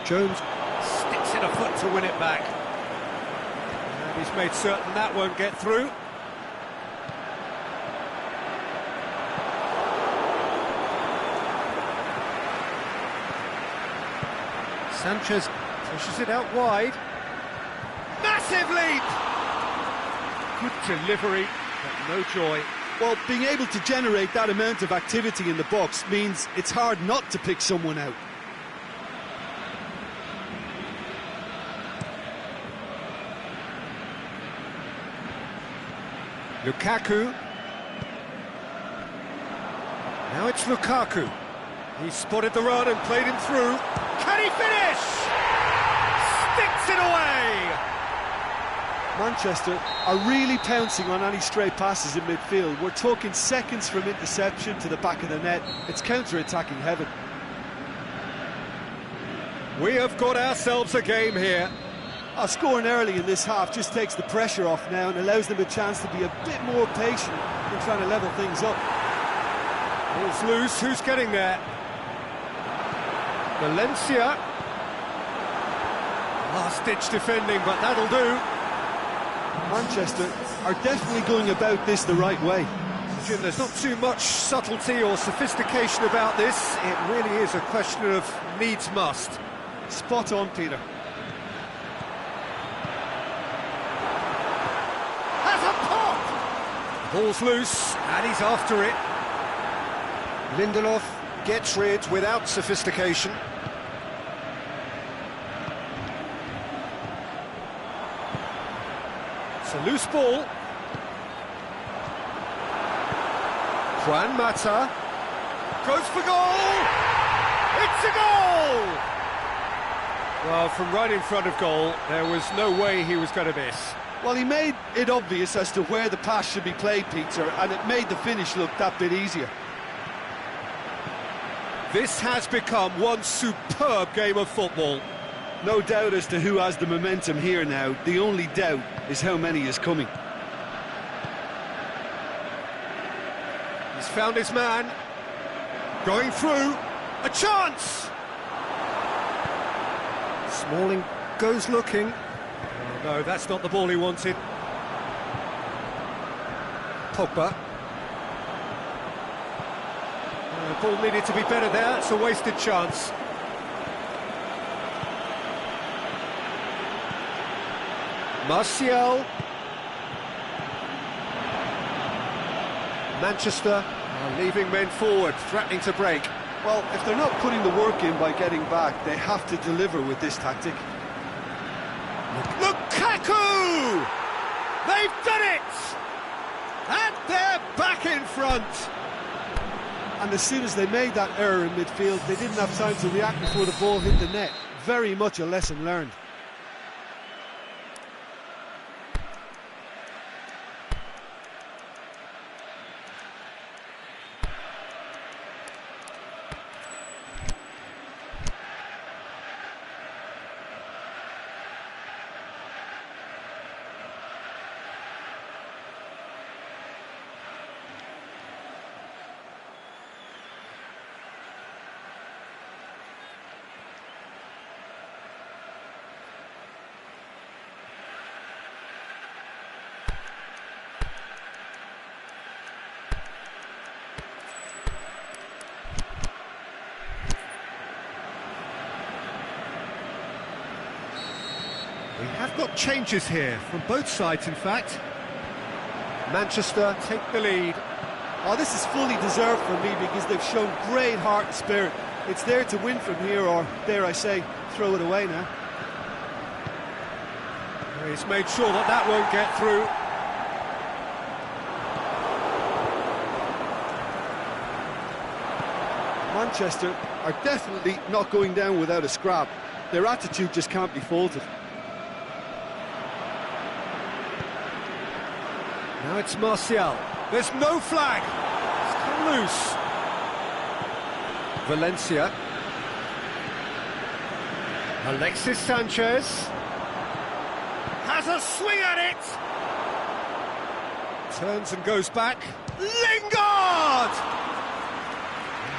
Jones sticks in a foot to win it back. And he's made certain that won't get through. Sanchez pushes it out wide. Massive leap! Good delivery, but no joy. Well, being able to generate that amount of activity in the box means it's hard not to pick someone out. Lukaku. Now it's Lukaku. He spotted the run and played him through. Can he finish? Sticks it away! Manchester are really pouncing on any stray passes in midfield. We're talking seconds from interception to the back of the net. It's counter-attacking heaven. We have got ourselves a game here. Scoring early in this half just takes the pressure off now and allows them a chance to be a bit more patient in trying to level things up. Ball's loose, who's getting there? Valencia. Last-ditch defending, but that'll do. Manchester are definitely going about this the right way. Jim, there's not too much subtlety or sophistication about this. It really is a question of needs must. Spot on, Peter. Has a pop! Ball's loose, and he's after it. Lindelof gets rid without sophistication. It's a loose ball. Juan Mata goes for goal! It's a goal! Well, from right in front of goal, there was no way he was going to miss. Well, he made it obvious as to where the pass should be played, Peter, and it made the finish look that bit easier. This has become one superb game of football. No doubt as to who has the momentum here now. The only doubt is how many is coming. He's found his man. Going through. A chance! Smalling goes looking. Oh, no, that's not the ball he wanted. Pogba. The ball needed to be better there. It's a wasted chance. Martial. Manchester are leaving men forward, threatening to break. Well, if they're not putting the work in by getting back, they have to deliver with this tactic. Lukaku! They've done it! And they're back in front. And as soon as they made that error in midfield, they didn't have time to react before the ball hit the net. Very much a lesson learned. We have got changes here, from both sides in fact. Manchester take the lead. Oh, this is fully deserved for me because they've shown great heart and spirit. It's there to win from here, or, dare I say, throw it away now. He's made sure that that won't get through. Manchester are definitely not going down without a scrap. Their attitude just can't be faulted. Now it's Martial. There's no flag. It's come loose. Valencia. Alexis Sanchez has a swing at it. Turns and goes back. Lingard!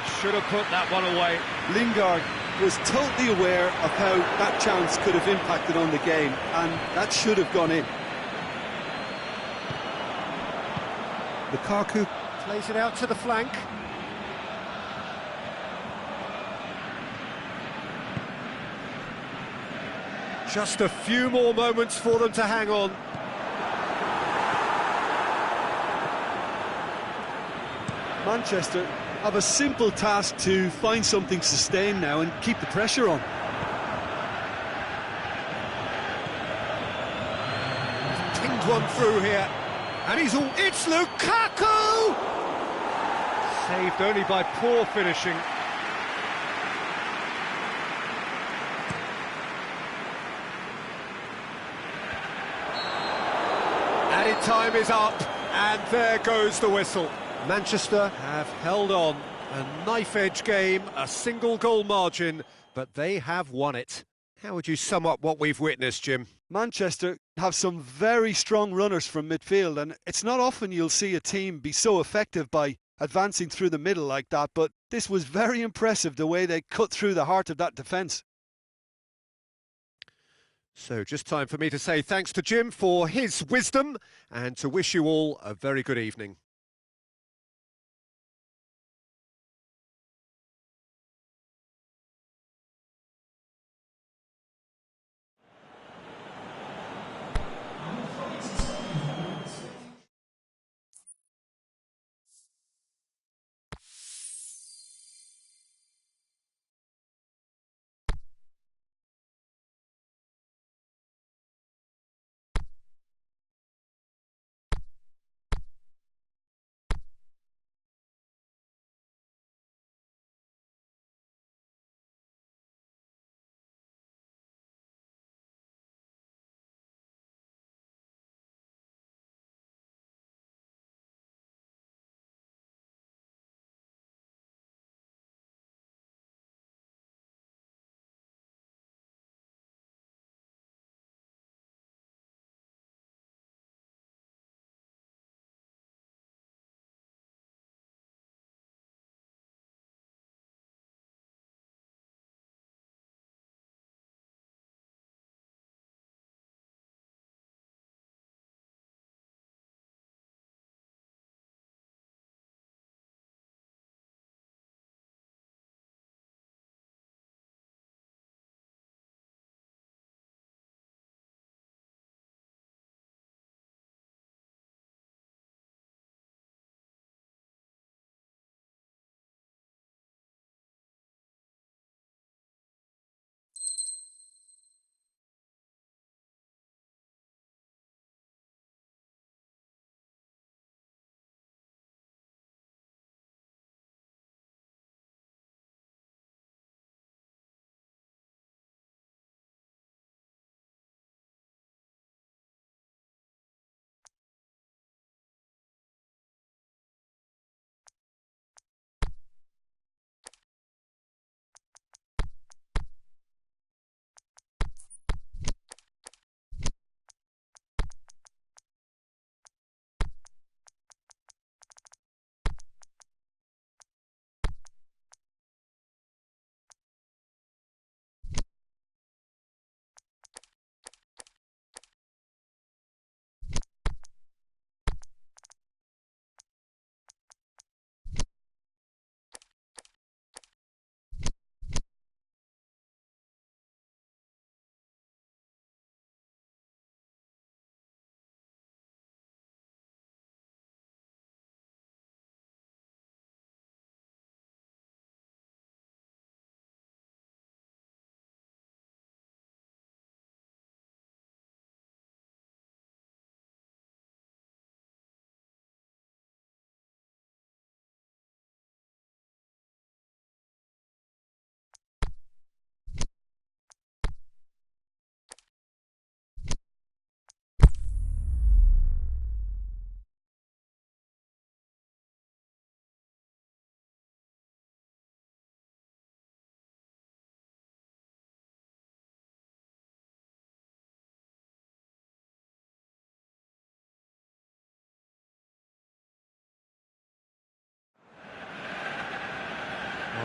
He should have put that one away. Lingard was totally aware of how that chance could have impacted on the game, and that should have gone in. Lukaku plays it out to the flank. Just a few more moments for them to hang on. Manchester have a simple task to find something sustained now and keep the pressure on. He's pinged one through here. And he's all... It's Lukaku! Saved only by poor finishing. Added time is up, and there goes the whistle. Manchester have held on. A knife-edge game, a single goal margin, but they have won it. How would you sum up what we've witnessed, Jim? Manchester have some very strong runners from midfield, and it's not often you'll see a team be so effective by advancing through the middle like that, but this was very impressive the way they cut through the heart of that defence. So just time for me to say thanks to Jim for his wisdom and to wish you all a very good evening.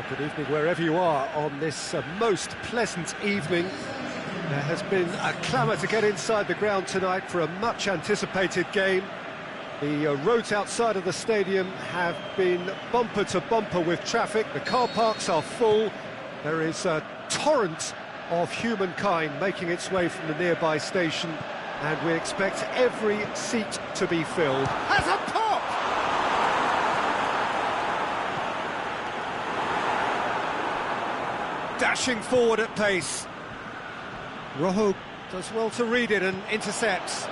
Good evening wherever you are on this most pleasant evening. There has been a clamour to get inside the ground tonight for a much-anticipated game. The roads outside of the stadium have been bumper to bumper with traffic. The car parks are full. There is a torrent of humankind making its way from the nearby station, and we expect every seat to be filled. Has a pop! Dashing forward at pace. Rojo does well to read it and intercepts.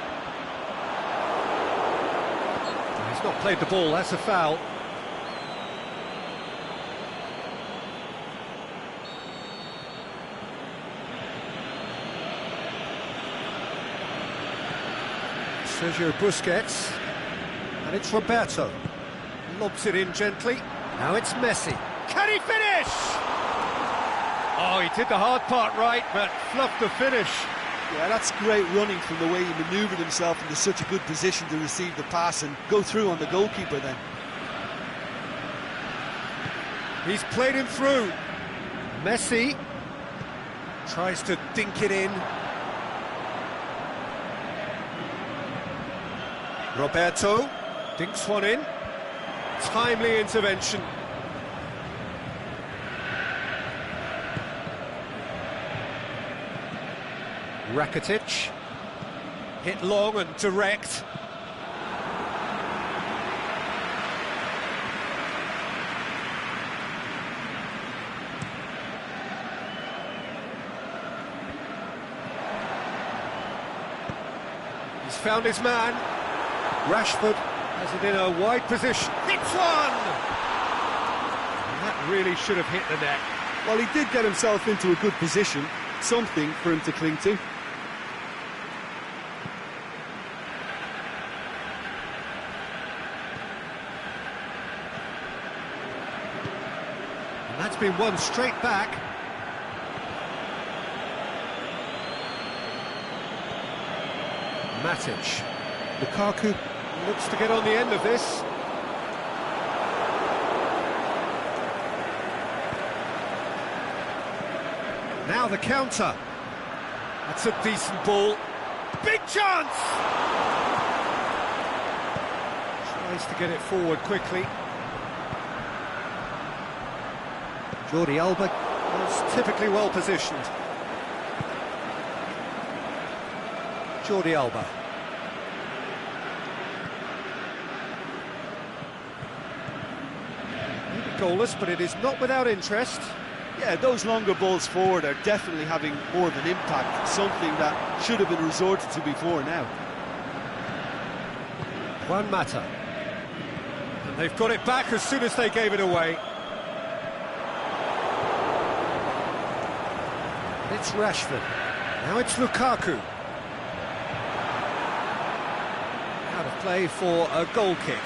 He's not played the ball, that's a foul. Sergio Busquets, and it's Roberto. Lobs it in gently. Now it's Messi. Can he finish? Oh, he did the hard part right, but fluffed the finish. Yeah, that's great running from the way he manoeuvred himself into such a good position to receive the pass and go through on the goalkeeper then. He's played him through. Messi tries to dink it in. Roberto dinks one in. Timely intervention. Rakitic, hit long and direct. He's found his man. Rashford has it in a wide position. Hits one! And that really should have hit the net. Well, he did get himself into a good position, something for him to cling to. And that's been won straight back. Matic. Lukaku looks to get on the end of this. Now the counter. That's a decent ball. Big chance! Tries to get it forward quickly. Jordi Alba was typically well positioned. Jordi Alba. Maybe goalless, but it is not without interest. Yeah, those longer balls forward are definitely having more of an impact, something that should have been resorted to before now. Juan Mata. And they've got it back as soon as they gave it away. It's Rashford. Now it's Lukaku. Out of play for a goal kick.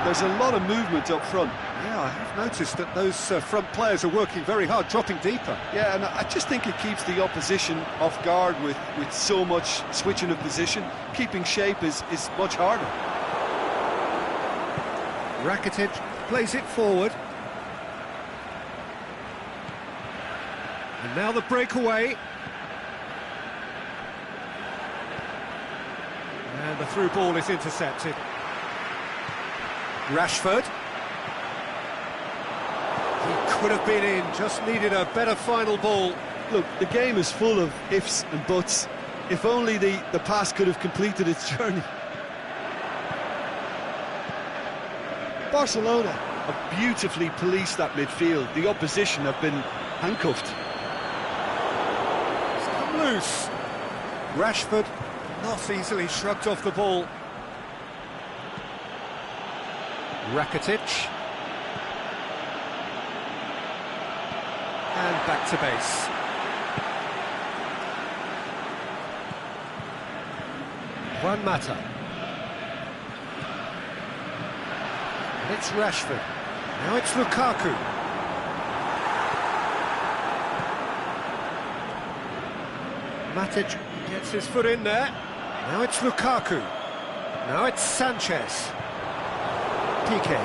There's a lot of movement up front. Yeah, I have noticed that those front players are working very hard, dropping deeper. Yeah, and I just think it keeps the opposition off guard with so much switching of position. Keeping shape is much harder. Rakitic plays it forward. And now the breakaway. And the through ball is intercepted. Rashford. He could have been in, just needed a better final ball. Look, the game is full of ifs and buts. If only the pass could have completed its journey. Barcelona have beautifully policed that midfield. The opposition have been handcuffed. It's come loose. Rashford not easily shrugged off the ball. Rakitic. And back to base. Juan Mata. And it's Rashford. Now it's Lukaku. Matic gets his foot in there. Now it's Lukaku. Now it's Sanchez. Piqué.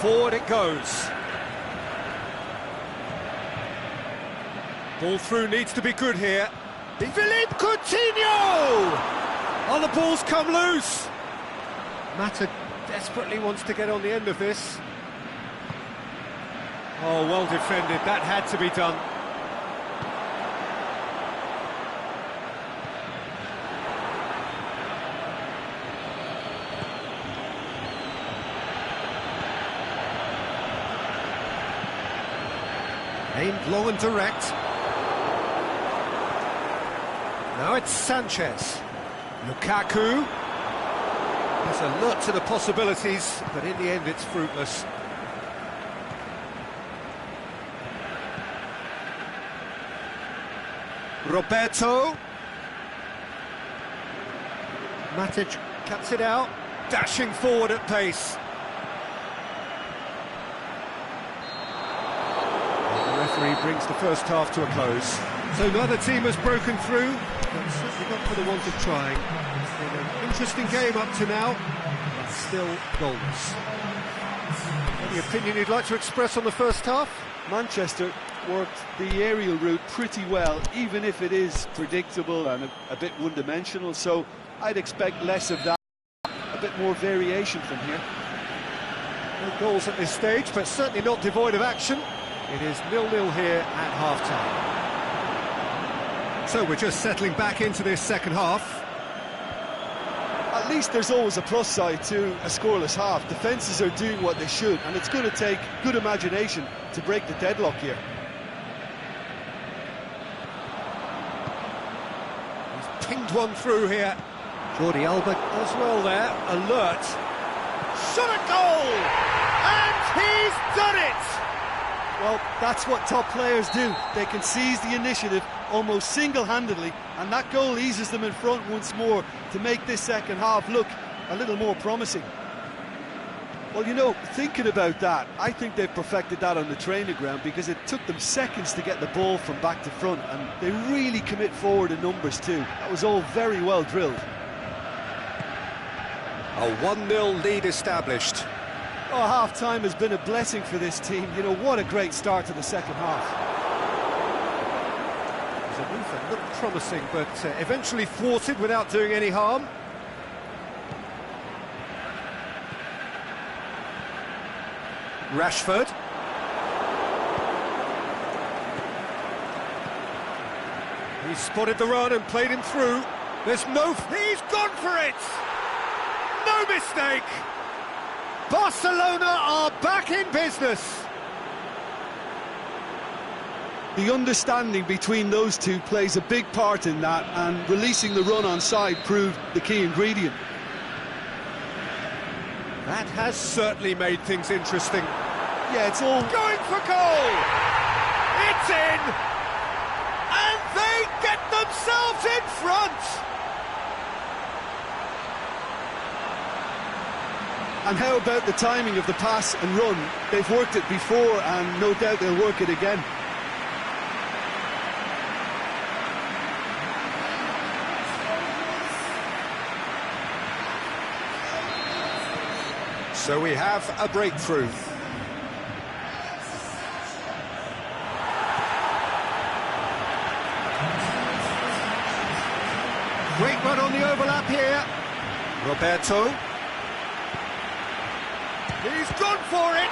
Forward it goes. Ball through needs to be good here. Philippe Coutinho! Oh, the ball's come loose. Mata desperately wants to get on the end of this. Oh, well defended. That had to be done. Aimed low and direct. Now it's Sanchez. Lukaku. There's alert to the possibilities, but in the end it's fruitless. Roberto. Matic cuts it out, dashing forward at pace. The referee brings the first half to a close. So neither team has broken through, but certainly not for the want of trying. It's been an interesting game up to now, but still goalless. Any opinion you'd like to express on the first half? Manchester worked the aerial route pretty well, even if it is predictable and a bit one-dimensional, so I'd expect less of that, a bit more variation from here. No goals at this stage, but certainly not devoid of action. It is 0-0 here at half-time. So we're just settling back into this second half. At least there's always a plus side to a scoreless half. Defences are doing what they should, and it's going to take good imagination to break the deadlock here. He's pinged one through here. Jordi Alba as well there, alert. Shot a goal! And he's done it! Well, that's what top players do. They can seize the initiative almost single-handedly, and that goal eases them in front once more to make this second half look a little more promising. Well, you know, thinking about that, I think they've perfected that on the training ground, because it took them seconds to get the ball from back to front, and they really commit forward in numbers too. That was all very well drilled. A 1-0 lead established. Oh, half-time has been a blessing for this team. You know, what a great start to the second half. It was a move that looked promising, but eventually thwarted without doing any harm. Rashford. He spotted the run and played him through. There's no... He's gone for it! No mistake! Barcelona are back in business. The understanding between those two plays a big part in that, and releasing the run on side proved the key ingredient. That has certainly made things interesting. Yeah, it's all going for goal! It's in! And they get themselves in front! And how about the timing of the pass and run? They've worked it before, and no doubt they'll work it again. So we have a breakthrough. Great run on the overlap here. Roberto. He's gone for it!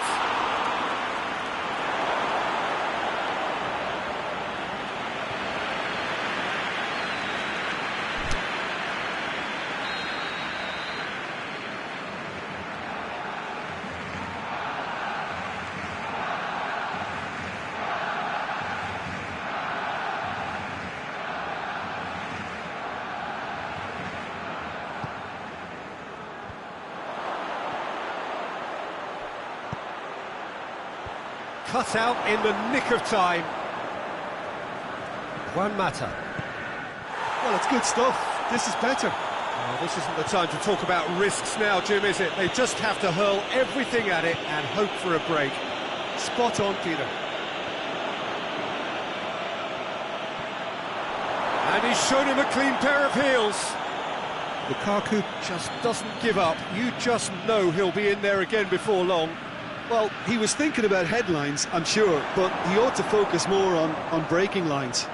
Cut out in the nick of time. Juan Mata. Well, it's good stuff. This is better. Well, this isn't the time to talk about risks now, Jim, is it? They just have to hurl everything at it and hope for a break. Spot on, Peter. And he's shown him a clean pair of heels. Lukaku just doesn't give up. You just know he'll be in there again before long. Well, he was thinking about headlines, I'm sure, but he ought to focus more on breaking lines.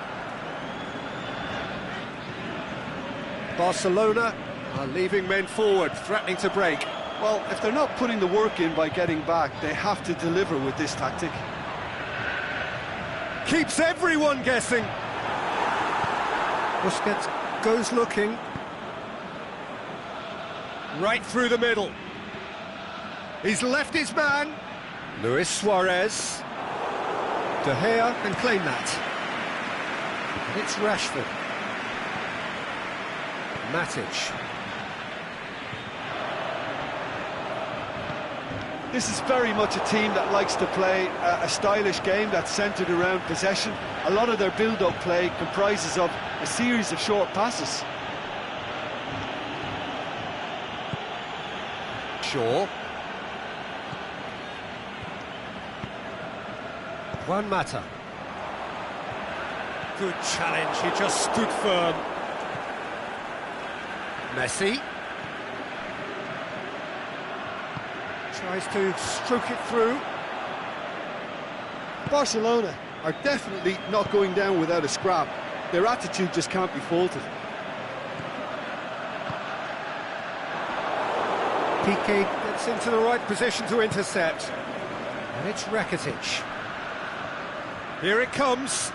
Barcelona are leaving men forward, threatening to break. Well, if they're not putting the work in by getting back, they have to deliver with this tactic. Keeps everyone guessing. Busquets goes looking. Right through the middle. He's left his man. Luis Suarez. De Gea can claim that. And it's Rashford. Matic. This is very much a team that likes to play a stylish game that's centred around possession. A lot of their build-up play comprises of a series of short passes. Shaw. Juan Mata. Good challenge, he just stood firm. Messi. Tries to stroke it through. Barcelona are definitely not going down without a scrap. Their attitude just can't be faulted. Piqué gets into the right position to intercept. And it's Rakitic. Here it comes.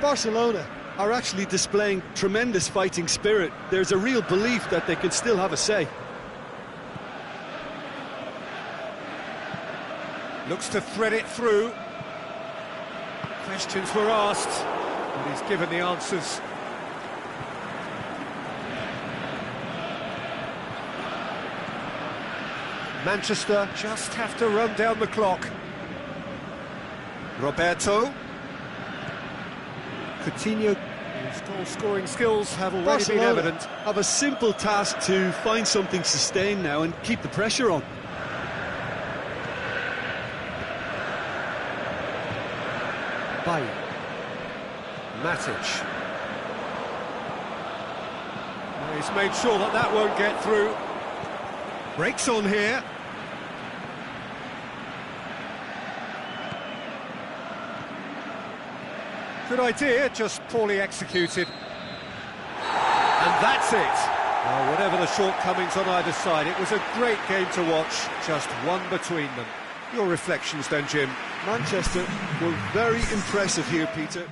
Barcelona are actually displaying tremendous fighting spirit. There's a real belief that they can still have a say. Looks to thread it through. Questions were asked, and he's given the answers. Manchester just have to run down the clock. Roberto. Coutinho, whose goal-scoring skills have already Barcelona been evident. have a simple task to find something sustained now and keep the pressure on. Baye. Matic. Well, he's made sure that that won't get through. Breaks on here. Good idea, just poorly executed. And that's it. Well, whatever the shortcomings on either side, it was a great game to watch, just one between them. Your reflections then, Jim? Manchester were very impressive here, Peter.